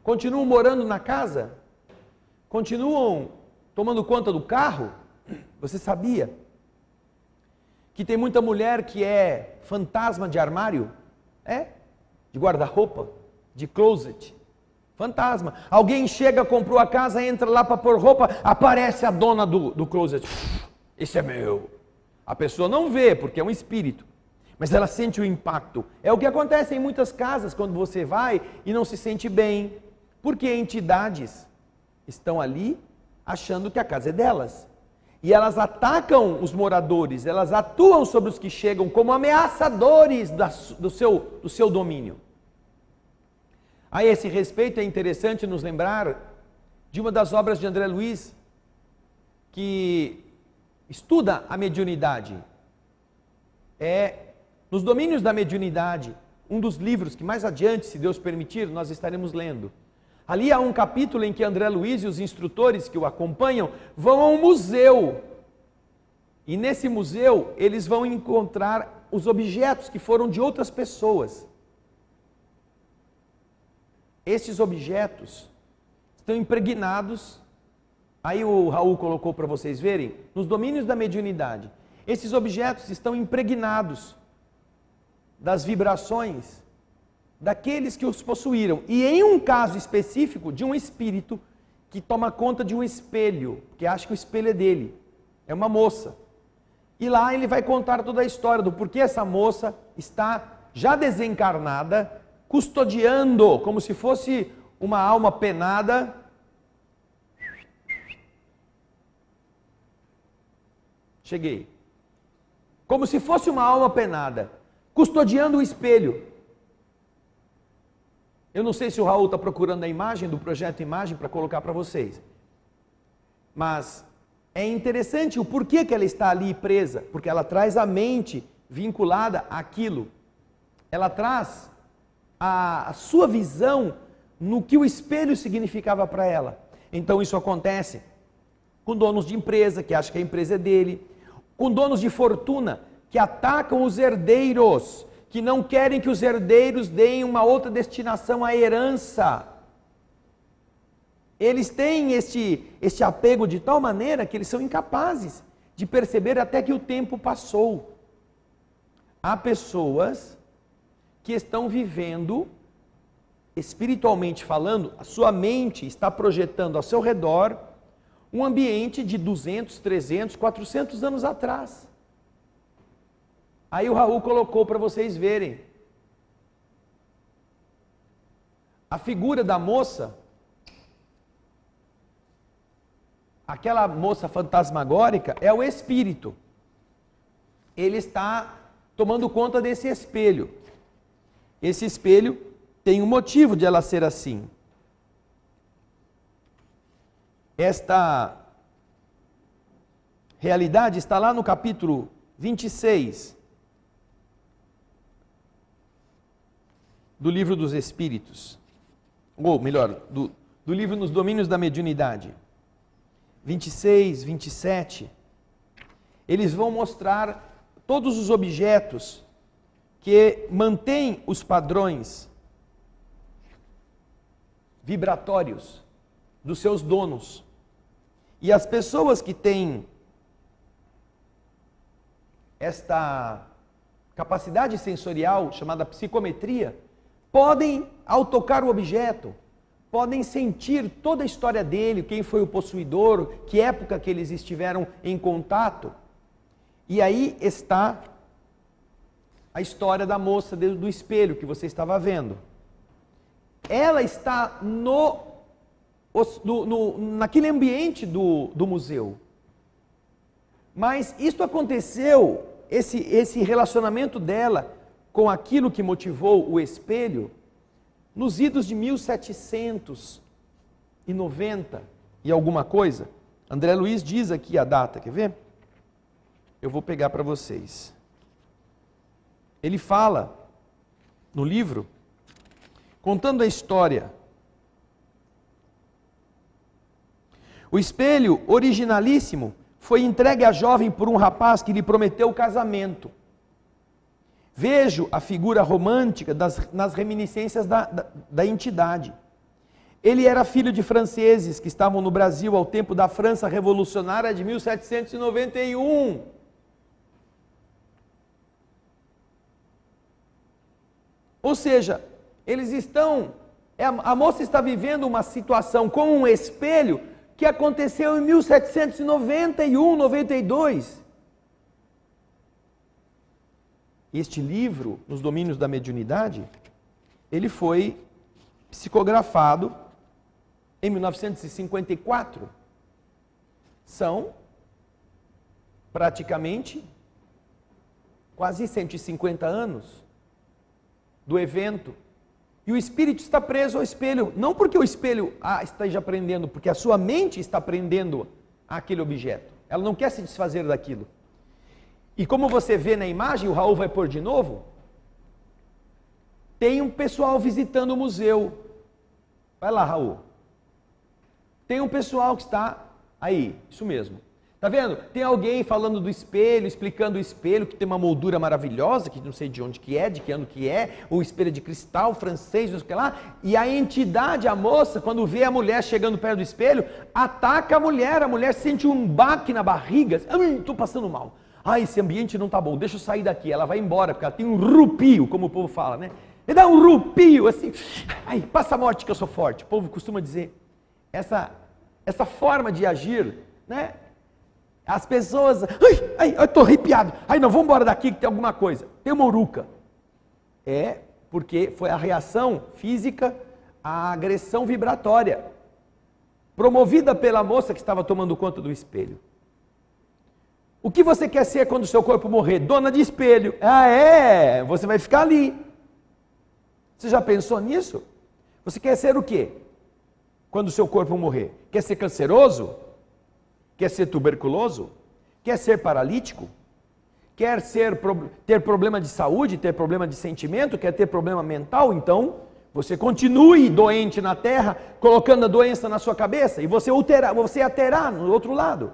Continuam morando na casa? Continuam tomando conta do carro? Você sabia que tem muita mulher que é fantasma de armário? De guarda-roupa, de closet. Fantasma. Alguém chega, comprou a casa, entra lá para pôr roupa, aparece a dona do closet. Esse é meu. A pessoa não vê, porque é um espírito, mas ela sente o impacto. É o que acontece em muitas casas, quando você vai e não se sente bem, porque entidades estão ali achando que a casa é delas. E elas atacam os moradores, elas atuam sobre os que chegam como ameaçadores do seu domínio. A esse respeito é interessante nos lembrar de uma das obras de André Luiz, que estuda a mediunidade. Nos domínios da mediunidade, um dos livros que mais adiante, se Deus permitir, nós estaremos lendo. Ali há um capítulo em que André Luiz e os instrutores que o acompanham vão a um museu. E nesse museu eles vão encontrar os objetos que foram de outras pessoas. Estes objetos estão impregnados, aí o Raul colocou para vocês verem, nos domínios da mediunidade. Esses objetos estão impregnados das vibrações daqueles que os possuíram. E em um caso específico, de um espírito que toma conta de um espelho, que acha que o espelho é dele. É uma moça. E lá ele vai contar toda a história do porquê essa moça está já desencarnada, custodiando, como se fosse uma alma penada, cheguei, como se fosse uma alma penada, custodiando o espelho. Eu não sei se o Raul está procurando a imagem do projeto Imagem para colocar para vocês, mas é interessante o porquê que ela está ali presa, porque ela traz a mente vinculada àquilo, ela traz a sua visão no que o espelho significava para ela. Então isso acontece com donos de empresa, que acham que a empresa é dele, com donos de fortuna, que atacam os herdeiros, que não querem que os herdeiros deem uma outra destinação à herança. Eles têm este apego de tal maneira que eles são incapazes de perceber até que o tempo passou. Há pessoas que estão vivendo, espiritualmente falando, a sua mente está projetando ao seu redor um ambiente de 200, 300, 400 anos atrás. Aí o Raul colocou para vocês verem. A figura da moça, aquela moça fantasmagórica, é o espírito. Ele está tomando conta desse espelho. Esse espelho tem um motivo de ela ser assim. Esta realidade está lá no capítulo 26 do Livro dos Espíritos, ou melhor, do livro Nos Domínios da Mediunidade. 26, 27, eles vão mostrar todos os objetos que mantêm os padrões vibratórios dos seus donos. E as pessoas que têm esta capacidade sensorial, chamada psicometria, podem, ao tocar o objeto, podem sentir toda a história dele, quem foi o possuidor, que época que eles estiveram em contato. E aí está a história da moça do espelho que você estava vendo. Ela está naquele ambiente do museu. Mas isso aconteceu, esse relacionamento dela com aquilo que motivou o espelho, nos idos de 1790 e alguma coisa. André Luiz diz aqui a data, quer ver? Eu vou pegar para vocês. Ele fala no livro, contando a história. O espelho originalíssimo foi entregue à jovem por um rapaz que lhe prometeu o casamento. Vejo a figura romântica nas reminiscências da entidade. Ele era filho de franceses que estavam no Brasil ao tempo da França Revolucionária de 1791. Ou seja, a moça está vivendo uma situação com um espelho que aconteceu em 1791, 92. Este livro, Nos Domínios da Mediunidade, ele foi psicografado em 1954. São praticamente quase 150 anos do evento. E o espírito está preso ao espelho, não porque o espelho esteja prendendo, porque a sua mente está prendendo aquele objeto. Ela não quer se desfazer daquilo. E como você vê na imagem, o Raul vai pôr de novo, tem um pessoal visitando o museu. Vai lá, Raul. Tem um pessoal que está aí, isso mesmo. Tá vendo? Tem alguém falando do espelho, explicando o espelho, que tem uma moldura maravilhosa, que não sei de onde que é, de que ano que é, o espelho de cristal francês, não sei o que lá. E a entidade, a moça, quando vê a mulher chegando perto do espelho, ataca a mulher sente um baque na barriga. Ai, estou passando mal. Ai, esse ambiente não tá bom, deixa eu sair daqui. Ela vai embora, porque ela tem um rupio, como o povo fala, né? Me dá um rupio, assim, ai, passa a morte que eu sou forte. O povo costuma dizer. Essa forma de agir, né? As pessoas, ai, eu estou arrepiado, ai não, vamos embora daqui que tem alguma coisa. Tem uma uruca. É porque foi a reação física à agressão vibratória, promovida pela moça que estava tomando conta do espelho. O que você quer ser quando o seu corpo morrer? Dona de espelho. Ah, é? Você vai ficar ali. Você já pensou nisso? Você quer ser o quê? Quando o seu corpo morrer? Quer ser canceroso? Quer ser tuberculoso? Quer ser paralítico? Quer ter problema de saúde, ter problema de sentimento? Quer ter problema mental? Então, você continue doente na terra, colocando a doença na sua cabeça, e você a terá no outro lado.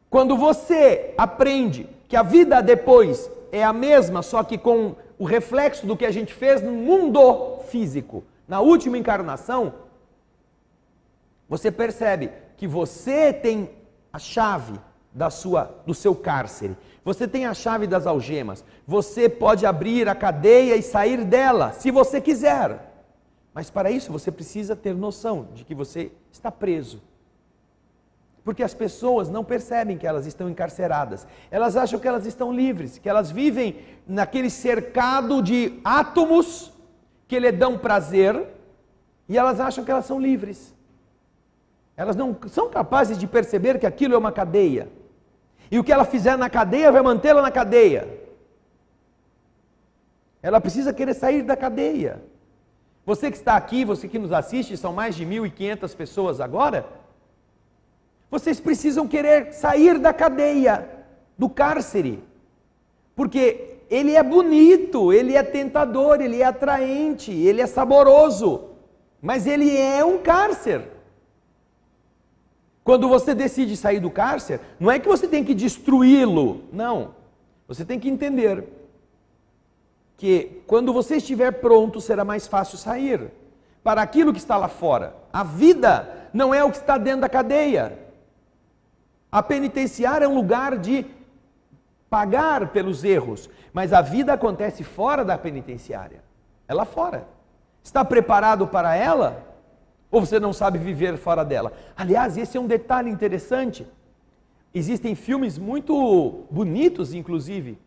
Quando você aprende que a vida depois é a mesma, só que com o reflexo do que a gente fez no mundo físico, na última encarnação, você percebe que você tem a chave do seu cárcere, você tem a chave das algemas, você pode abrir a cadeia e sair dela, se você quiser. Mas para isso você precisa ter noção de que você está preso. Porque as pessoas não percebem que elas estão encarceradas. Elas acham que elas estão livres, que elas vivem naquele cercado de átomos que lhe dão prazer, e elas acham que elas são livres. Elas não são capazes de perceber que aquilo é uma cadeia. E o que ela fizer na cadeia vai mantê-la na cadeia. Ela precisa querer sair da cadeia. Você que está aqui, você que nos assiste, são mais de 1.500 pessoas agora. Vocês precisam querer sair da cadeia, do cárcere. Porque ele é bonito, ele é tentador, ele é atraente, ele é saboroso. Mas ele é um cárcere. Quando você decide sair do cárcere, não é que você tem que destruí-lo, não. Você tem que entender que quando você estiver pronto, será mais fácil sair para aquilo que está lá fora. A vida não é o que está dentro da cadeia. A penitenciária é um lugar de pagar pelos erros, mas a vida acontece fora da penitenciária. É lá fora. Está preparado para ela? Ou você não sabe viver fora dela? Aliás, esse é um detalhe interessante. Existem filmes muito bonitos, inclusive,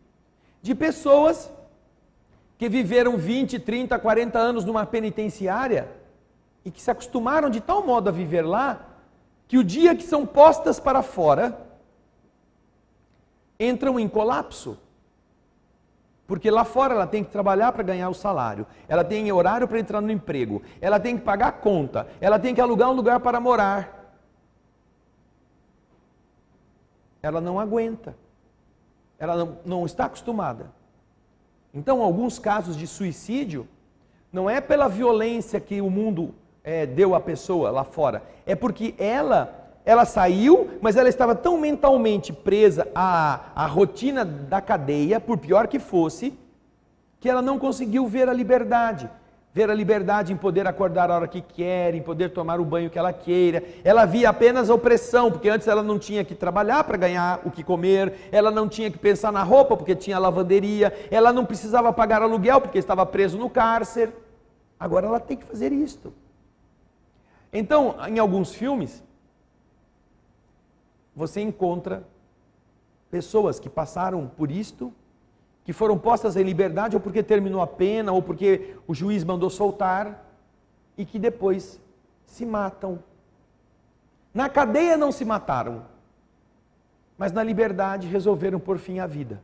de pessoas que viveram 20, 30, 40 anos numa penitenciária e que se acostumaram de tal modo a viver lá, que o dia que são postas para fora, entram em colapso. Porque lá fora ela tem que trabalhar para ganhar o salário, ela tem horário para entrar no emprego, ela tem que pagar a conta, ela tem que alugar um lugar para morar. Ela não aguenta, ela não está acostumada. Então, alguns casos de suicídio, não é pela violência que o mundo deu à pessoa lá fora, é porque ela saiu, mas ela estava tão mentalmente presa à rotina da cadeia, por pior que fosse, que ela não conseguiu ver a liberdade. Ver a liberdade em poder acordar a hora que quer, em poder tomar o banho que ela queira. Ela via apenas a opressão, porque antes ela não tinha que trabalhar para ganhar o que comer, ela não tinha que pensar na roupa, porque tinha lavanderia, ela não precisava pagar aluguel, porque estava preso no cárcere. Agora ela tem que fazer isto. Então, em alguns filmes, você encontra pessoas que passaram por isto, que foram postas em liberdade ou porque terminou a pena, ou porque o juiz mandou soltar, e que depois se matam. Na cadeia não se mataram, mas na liberdade resolveram pôr fim à vida.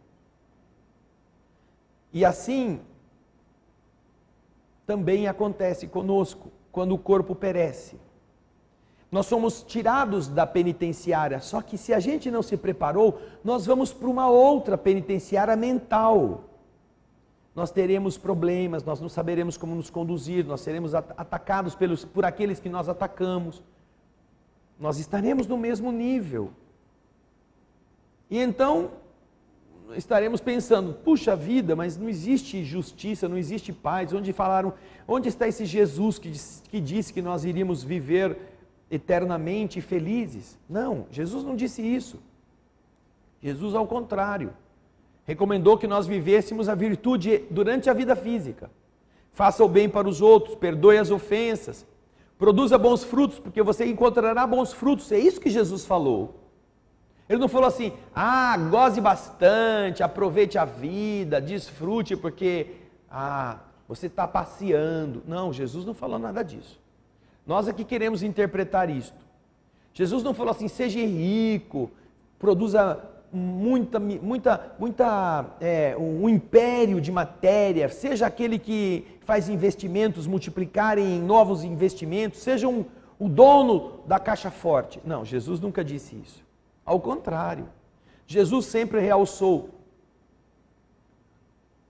E assim também acontece conosco, quando o corpo perece. Nós somos tirados da penitenciária, só que se a gente não se preparou, nós vamos para uma outra penitenciária mental. nós teremos problemas, nós não saberemos como nos conduzir, nós seremos atacados por aqueles que nós atacamos. Nós estaremos no mesmo nível. E então, estaremos pensando, puxa vida, mas não existe justiça, não existe paz. Onde está esse Jesus que disse que nós iríamos viver eternamente felizes? Não, Jesus não disse isso. Jesus, ao contrário, recomendou que nós vivêssemos a virtude durante a vida física. Faça o bem para os outros, perdoe as ofensas, produza bons frutos, porque você encontrará bons frutos. É isso que Jesus falou. Ele não falou assim, goze bastante, aproveite a vida, desfrute, porque você está passeando. Não, Jesus não falou nada disso. Nós aqui queremos interpretar isto. Jesus não falou assim, seja rico, produza um império de matéria, seja aquele que faz investimentos multiplicarem em novos investimentos, seja o dono da caixa forte. Não, Jesus nunca disse isso. Ao contrário, Jesus sempre realçou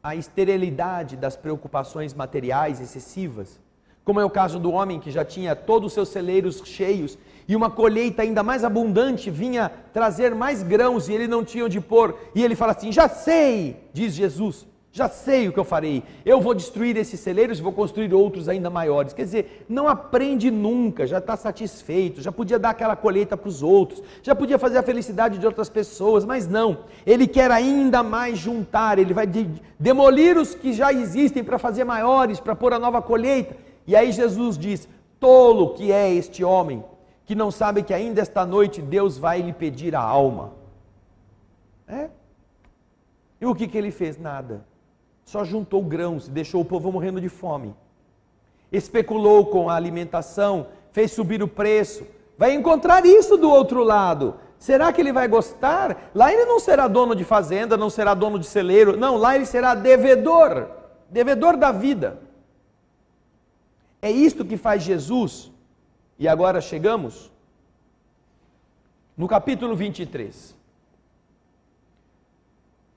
a esterilidade das preocupações materiais excessivas, como é o caso do homem que já tinha todos os seus celeiros cheios e uma colheita ainda mais abundante vinha trazer mais grãos e ele não tinha onde pôr. E ele fala assim, já sei, diz Jesus, já sei o que eu farei. Eu vou destruir esses celeiros e vou construir outros ainda maiores. Quer dizer, não aprende nunca, já está satisfeito, já podia dar aquela colheita para os outros, já podia fazer a felicidade de outras pessoas, mas não. Ele quer ainda mais juntar, ele vai demolir os que já existem para fazer maiores, para pôr a nova colheita. E aí Jesus diz, tolo que é este homem, que não sabe que ainda esta noite Deus vai lhe pedir a alma. E o que ele fez? Nada. Só juntou grãos e deixou o povo morrendo de fome. Especulou com a alimentação, fez subir o preço. Vai encontrar isso do outro lado. Será que ele vai gostar? Lá ele não será dono de fazenda, não será dono de celeiro. Não, lá ele será devedor da vida. É isto que faz Jesus. E agora chegamos no capítulo 23.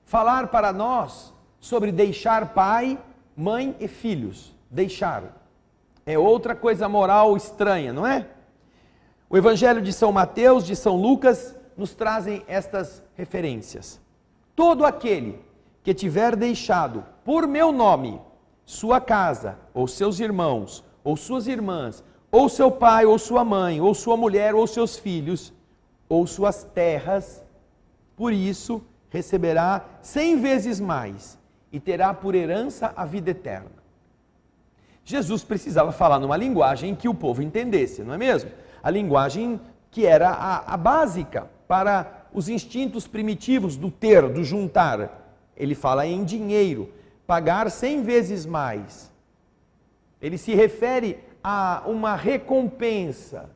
Falar para nós sobre deixar pai, mãe e filhos. Deixar. É outra coisa moral estranha, não é? O Evangelho de São Mateus, de São Lucas, nos trazem estas referências. Todo aquele que tiver deixado por meu nome sua casa, ou seus irmãos, ou suas irmãs, ou seu pai, ou sua mãe, ou sua mulher, ou seus filhos, ou suas terras, por isso receberá 100 vezes mais e terá por herança a vida eterna. Jesus precisava falar numa linguagem que o povo entendesse, não é mesmo? A linguagem que era a básica para os instintos primitivos do ter, do juntar. Ele fala em dinheiro, pagar 100 vezes mais. Ele se refere a uma recompensa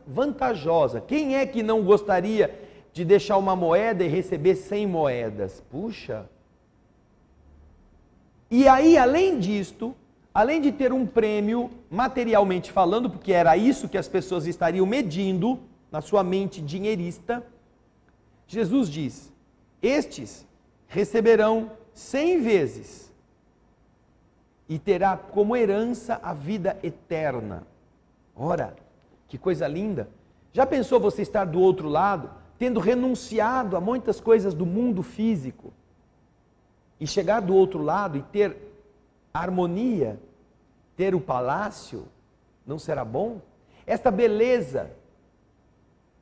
vantajosa. Quem é que não gostaria de deixar uma moeda e receber 100 moedas? Puxa! E aí, além disto, além de ter um prêmio, materialmente falando, porque era isso que as pessoas estariam medindo na sua mente dinheirista, Jesus diz, estes receberão 100 vezes e terá como herança a vida eterna. Ora, que coisa linda! Já pensou você estar do outro lado, tendo renunciado a muitas coisas do mundo físico, e chegar do outro lado e ter harmonia, ter o palácio, não será bom? Esta beleza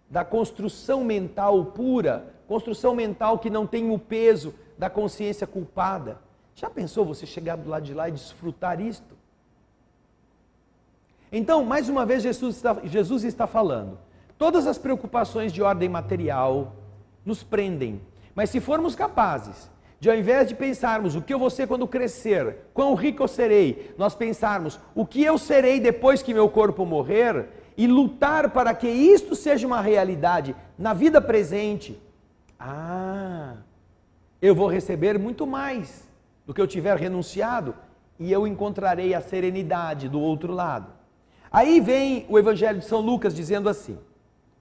da construção mental pura, construção mental que não tem o peso da consciência culpada. Já pensou você chegar do lado de lá e desfrutar isto? Então, mais uma vez, Jesus está falando. Todas as preocupações de ordem material nos prendem. Mas se formos capazes de, ao invés de pensarmos o que eu vou ser quando crescer, quão rico eu serei, nós pensarmos o que eu serei depois que meu corpo morrer e lutar para que isto seja uma realidade na vida presente, eu vou receber muito mais do que eu tiver renunciado e eu encontrarei a serenidade do outro lado. Aí vem o Evangelho de São Lucas dizendo assim,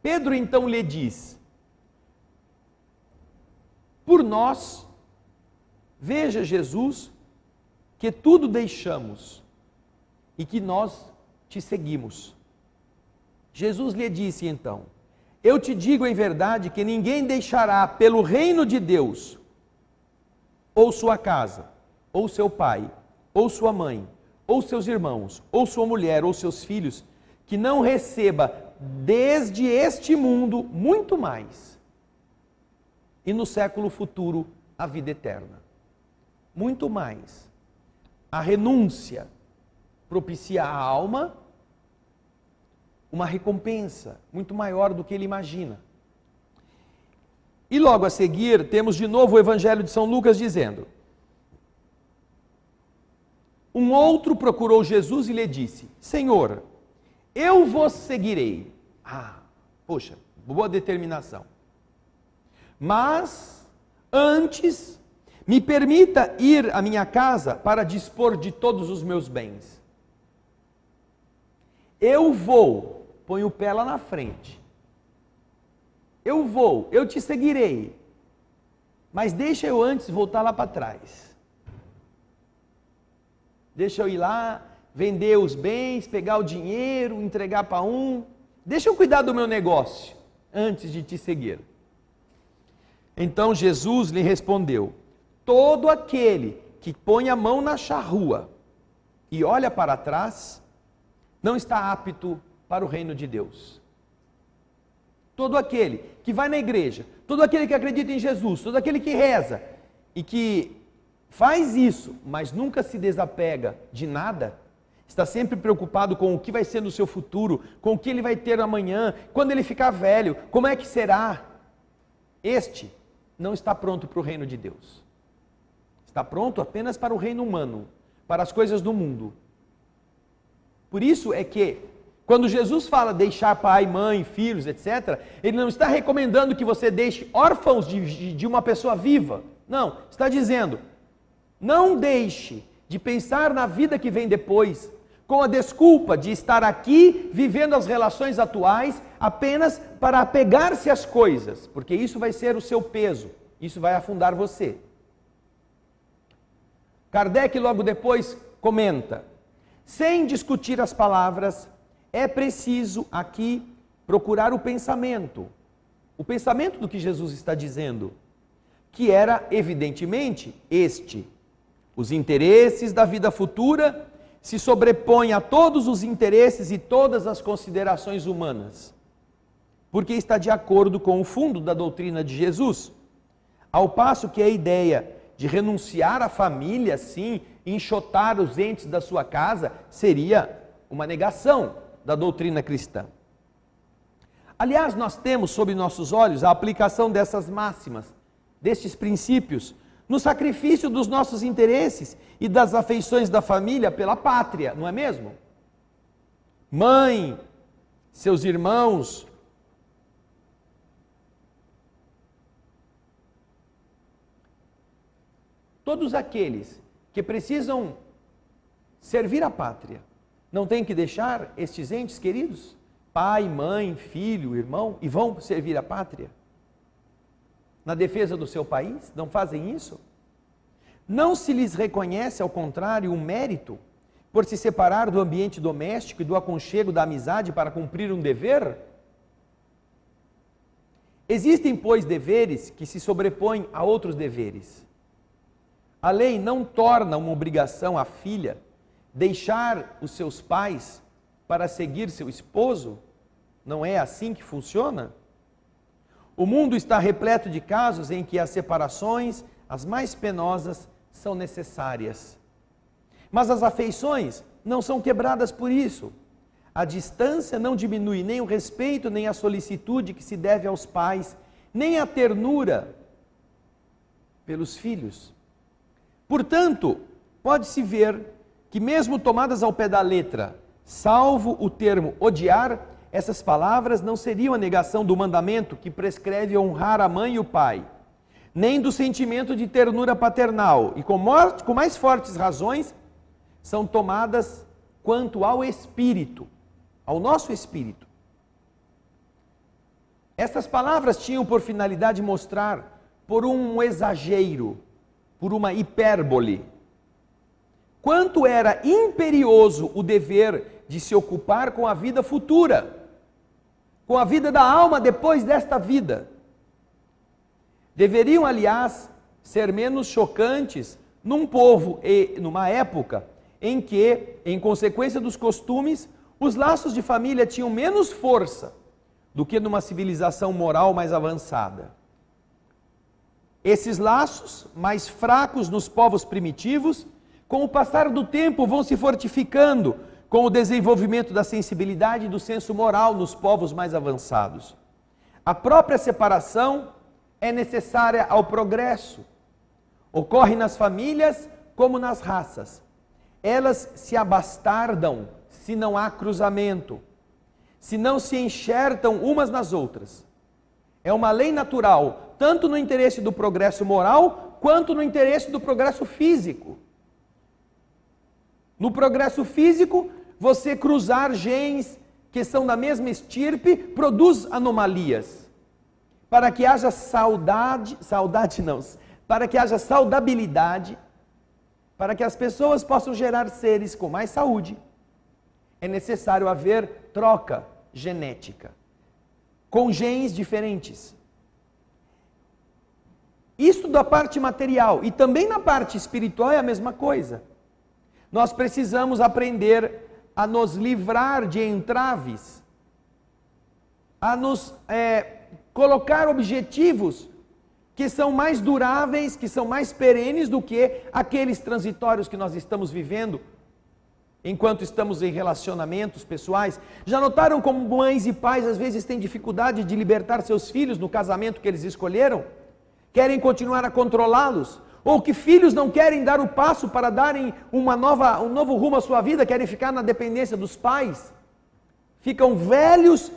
Pedro então lhe diz, por nós Veja, Jesus, que tudo deixamos e que nós te seguimos. Jesus lhe disse então: eu te digo em verdade que ninguém deixará pelo reino de Deus, ou sua casa, ou seu pai, ou sua mãe, ou seus irmãos, ou sua mulher, ou seus filhos, que não receba desde este mundo muito mais, e no século futuro a vida eterna. Muito mais. A renúncia propicia à alma uma recompensa muito maior do que ele imagina. E logo a seguir temos de novo o Evangelho de São Lucas dizendo: um outro procurou Jesus e lhe disse: Senhor, eu vos seguirei. Poxa, boa determinação. Mas antes me permita ir à minha casa para dispor de todos os meus bens. Eu vou, põe o pé lá na frente. Eu vou, eu te seguirei. Mas deixa eu antes voltar lá para trás. Deixa eu ir lá, vender os bens, pegar o dinheiro, entregar para um. Deixa eu cuidar do meu negócio antes de te seguir. Então Jesus lhe respondeu: todo aquele que põe a mão na charrua e olha para trás, não está apto para o reino de Deus. Todo aquele que vai na igreja, todo aquele que acredita em Jesus, todo aquele que reza e que faz isso, mas nunca se desapega de nada, está sempre preocupado com o que vai ser no seu futuro, com o que ele vai ter amanhã, quando ele ficar velho, como é que será? Este não está pronto para o reino de Deus. Está pronto apenas para o reino humano, para as coisas do mundo. Por isso é que, quando Jesus fala deixar pai, mãe, filhos, etc., ele não está recomendando que você deixe órfãos de uma pessoa viva. Não, está dizendo: não deixe de pensar na vida que vem depois, com a desculpa de estar aqui vivendo as relações atuais apenas para apegar-se às coisas, porque isso vai ser o seu peso, isso vai afundar você. Kardec logo depois comenta: sem discutir as palavras, é preciso aqui procurar o pensamento do que Jesus está dizendo, que era evidentemente este: os interesses da vida futura se sobrepõem a todos os interesses e todas as considerações humanas, porque está de acordo com o fundo da doutrina de Jesus, ao passo que a ideia de renunciar à família, sim, enxotar os entes da sua casa, seria uma negação da doutrina cristã. Aliás, nós temos sob nossos olhos a aplicação dessas máximas, destes princípios, no sacrifício dos nossos interesses e das afeições da família pela pátria, não é mesmo? Mãe, seus irmãos, todos aqueles que precisam servir a pátria, não têm que deixar estes entes queridos? Pai, mãe, filho, irmão, e vão servir a pátria? Na defesa do seu país? Não fazem isso? Não se lhes reconhece, ao contrário, um mérito por se separar do ambiente doméstico e do aconchego da amizade para cumprir um dever? Existem, pois, deveres que se sobrepõem a outros deveres. A lei não torna uma obrigação à filha deixar os seus pais para seguir seu esposo? Não é assim que funciona? O mundo está repleto de casos em que as separações, as mais penosas, são necessárias. Mas as afeições não são quebradas por isso. A distância não diminui nem o respeito, nem a solicitude que se deve aos pais, nem a ternura pelos filhos. Portanto, pode-se ver que mesmo tomadas ao pé da letra, salvo o termo odiar, essas palavras não seriam a negação do mandamento que prescreve honrar a mãe e o pai, nem do sentimento de ternura paternal, e com mais fortes razões, são tomadas quanto ao espírito, ao nosso espírito. Estas palavras tinham por finalidade mostrar, por um exagero, por uma hipérbole. Quanto era imperioso o dever de se ocupar com a vida futura, com a vida da alma depois desta vida. Deveriam, aliás, ser menos chocantes num povo e numa época em que, em consequência dos costumes, os laços de família tinham menos força do que numa civilização moral mais avançada. Esses laços, mais fracos nos povos primitivos, com o passar do tempo vão se fortificando com o desenvolvimento da sensibilidade e do senso moral nos povos mais avançados. A própria separação é necessária ao progresso. Ocorre nas famílias como nas raças. Elas se abastardam se não há cruzamento, se não se enxertam umas nas outras. É uma lei natural, tanto no interesse do progresso moral, quanto no interesse do progresso físico. No progresso físico, você cruzar genes que são da mesma estirpe, produz anomalias. Para que haja para que haja saudabilidade, para que as pessoas possam gerar seres com mais saúde, é necessário haver troca genética, com genes diferentes. Isso da parte material, e também na parte espiritual é a mesma coisa. Nós precisamos aprender a nos livrar de entraves, a nos colocar objetivos que são mais duráveis, que são mais perenes do que aqueles transitórios que nós estamos vivendo enquanto estamos em relacionamentos pessoais. Já notaram como mães e pais às vezes têm dificuldade de libertar seus filhos no casamento que eles escolheram? Querem continuar a controlá-los? Ou que filhos não querem dar o passo para darem um novo rumo à sua vida, querem ficar na dependência dos pais? Ficam velhos,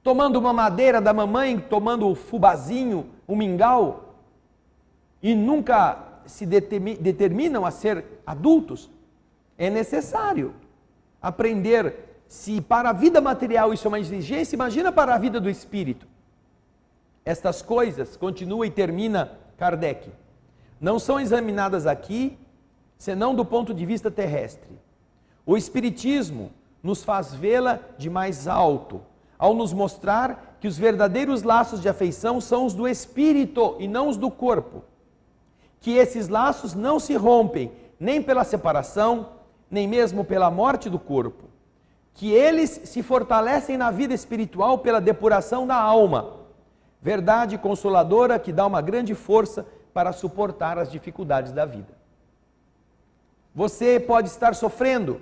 tomando uma madeira da mamãe, tomando o fubazinho, o mingau, e nunca se determinam a ser adultos. É necessário aprender, se para a vida material isso é uma exigência, imagina para a vida do espírito. Estas coisas, continua e termina Kardec, não são examinadas aqui, senão do ponto de vista terrestre. O Espiritismo nos faz vê-la de mais alto, ao nos mostrar que os verdadeiros laços de afeição são os do espírito e não os do corpo. Que esses laços não se rompem nem pela separação, nem mesmo pela morte do corpo. Que eles se fortalecem na vida espiritual pela depuração da alma. Verdade consoladora que dá uma grande força para suportar as dificuldades da vida. Você pode estar sofrendo,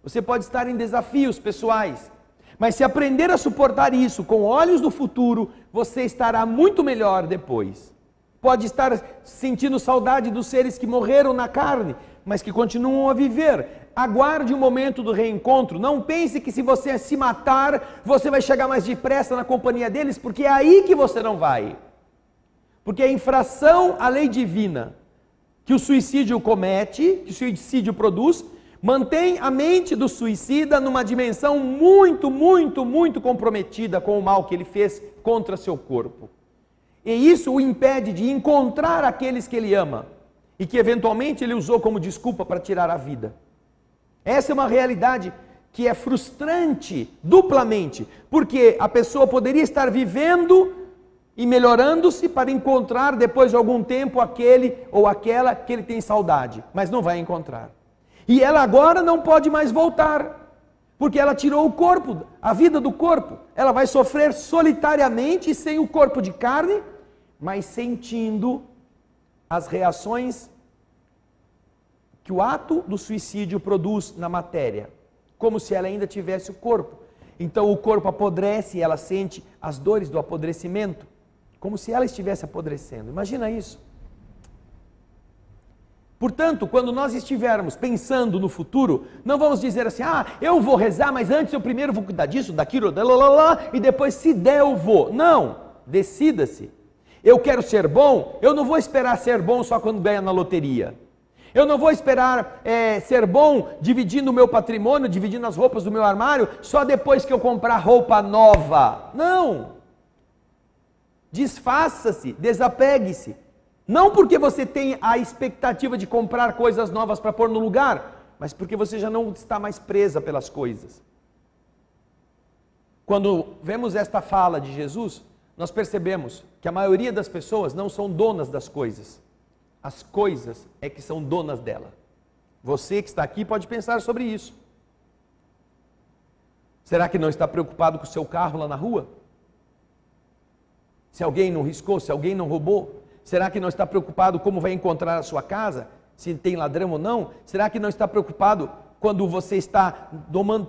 você pode estar em desafios pessoais, mas se aprender a suportar isso com olhos do futuro, você estará muito melhor depois. Pode estar sentindo saudade dos seres que morreram na carne, mas que continuam a viver. Aguarde o momento do reencontro. Não pense que se você se matar, você vai chegar mais depressa na companhia deles, porque é aí que você não vai. Porque a infração à lei divina que o suicídio comete, que o suicídio produz, mantém a mente do suicida numa dimensão muito, muito, muito comprometida com o mal que ele fez contra seu corpo. E isso o impede de encontrar aqueles que ele ama e que eventualmente ele usou como desculpa para tirar a vida. Essa é uma realidade que é frustrante duplamente, porque a pessoa poderia estar vivendo e melhorando-se para encontrar depois de algum tempo aquele ou aquela que ele tem saudade, mas não vai encontrar. E ela agora não pode mais voltar, porque ela tirou o corpo, a vida do corpo. Ela vai sofrer solitariamente, sem o corpo de carne, mas sentindo as reações que o ato do suicídio produz na matéria, como se ela ainda tivesse o corpo. Então o corpo apodrece e ela sente as dores do apodrecimento, como se ela estivesse apodrecendo. Imagina isso. Portanto, quando nós estivermos pensando no futuro, não vamos dizer assim, eu vou rezar, mas antes eu primeiro vou cuidar disso, daquilo, e depois se der eu vou. Não, decida-se. Eu quero ser bom, eu não vou esperar ser bom só quando ganha na loteria. Eu não vou esperar ser bom dividindo o meu patrimônio, dividindo as roupas do meu armário, só depois que eu comprar roupa nova. Não! Desfaça-se, desapegue-se. Não porque você tem a expectativa de comprar coisas novas para pôr no lugar, mas porque você já não está mais presa pelas coisas. Quando vemos esta fala de Jesus, nós percebemos que a maioria das pessoas não são donas das coisas. As coisas é que são donas dela. Você que está aqui pode pensar sobre isso. Será que não está preocupado com o seu carro lá na rua? Se alguém não riscou, se alguém não roubou? Será que não está preocupado como vai encontrar a sua casa? Se tem ladrão ou não? Será que não está preocupado quando você está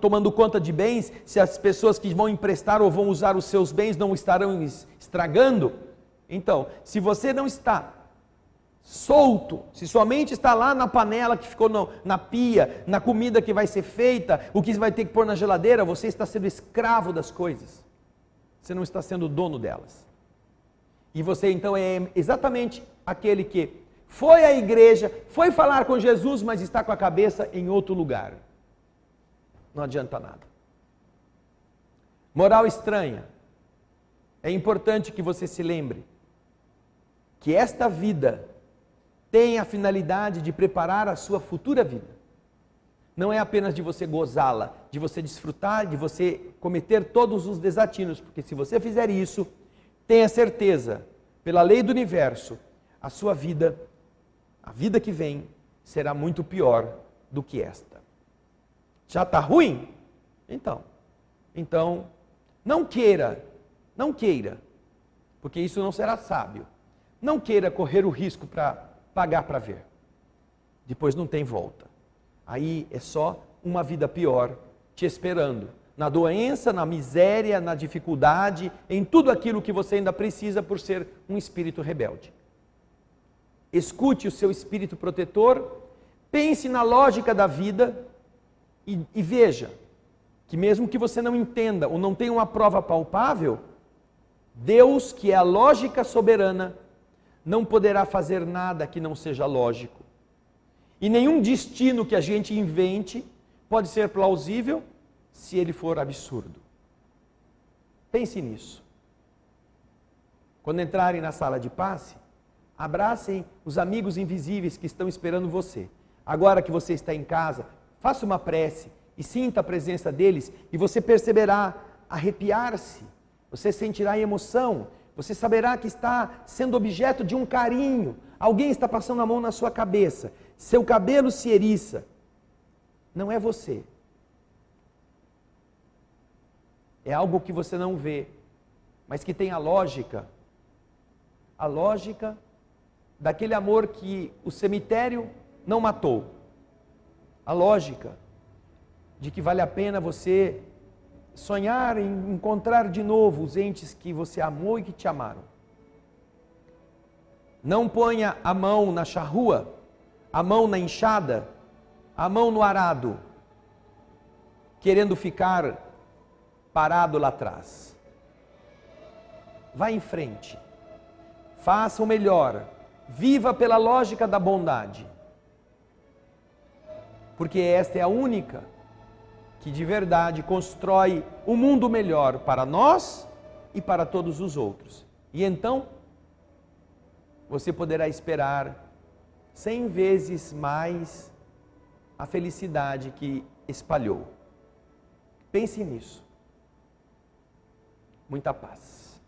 tomando conta de bens, se as pessoas que vão emprestar ou vão usar os seus bens não estarão estragando? Então, se você não está solto, se sua mente está lá na panela que ficou na pia, na comida que vai ser feita, o que você vai ter que pôr na geladeira, você está sendo escravo das coisas. Você não está sendo dono delas. E você então é exatamente aquele que foi à igreja, foi falar com Jesus, mas está com a cabeça em outro lugar. Não adianta nada. Moral estranha. É importante que você se lembre que esta vida tem a finalidade de preparar a sua futura vida. Não é apenas de você gozá-la, de você desfrutar, de você cometer todos os desatinos, porque se você fizer isso, tenha certeza, pela lei do universo, a sua vida, a vida que vem, será muito pior do que esta. Já está ruim? Então, não queira, porque isso não será sábio. Não queira correr o risco para pagar para ver. Depois não tem volta. Aí é só uma vida pior te esperando. Na doença, na miséria, na dificuldade, em tudo aquilo que você ainda precisa por ser um espírito rebelde. Escute o seu espírito protetor, pense na lógica da vida e veja que mesmo que você não entenda ou não tenha uma prova palpável, Deus, que é a lógica soberana, não poderá fazer nada que não seja lógico. E nenhum destino que a gente invente pode ser plausível se ele for absurdo. Pense nisso. Quando entrarem na sala de passe, abracem os amigos invisíveis que estão esperando você. Agora que você está em casa, faça uma prece e sinta a presença deles e você perceberá arrepiar-se. Você sentirá emoção. Você saberá que está sendo objeto de um carinho. Alguém está passando a mão na sua cabeça. Seu cabelo se eriça. Não é você. É algo que você não vê, mas que tem a lógica daquele amor que o cemitério não matou. A lógica de que vale a pena você sonhar em encontrar de novo os entes que você amou e que te amaram. Não ponha a mão na charrua, a mão na enxada, a mão no arado, querendo ficar parado lá atrás. Vá em frente, faça o melhor, viva pela lógica da bondade, porque esta é a única que de verdade constrói um mundo melhor para nós e para todos os outros. E então, você poderá esperar 100 vezes mais a felicidade que espalhou. Pense nisso. Muita paz.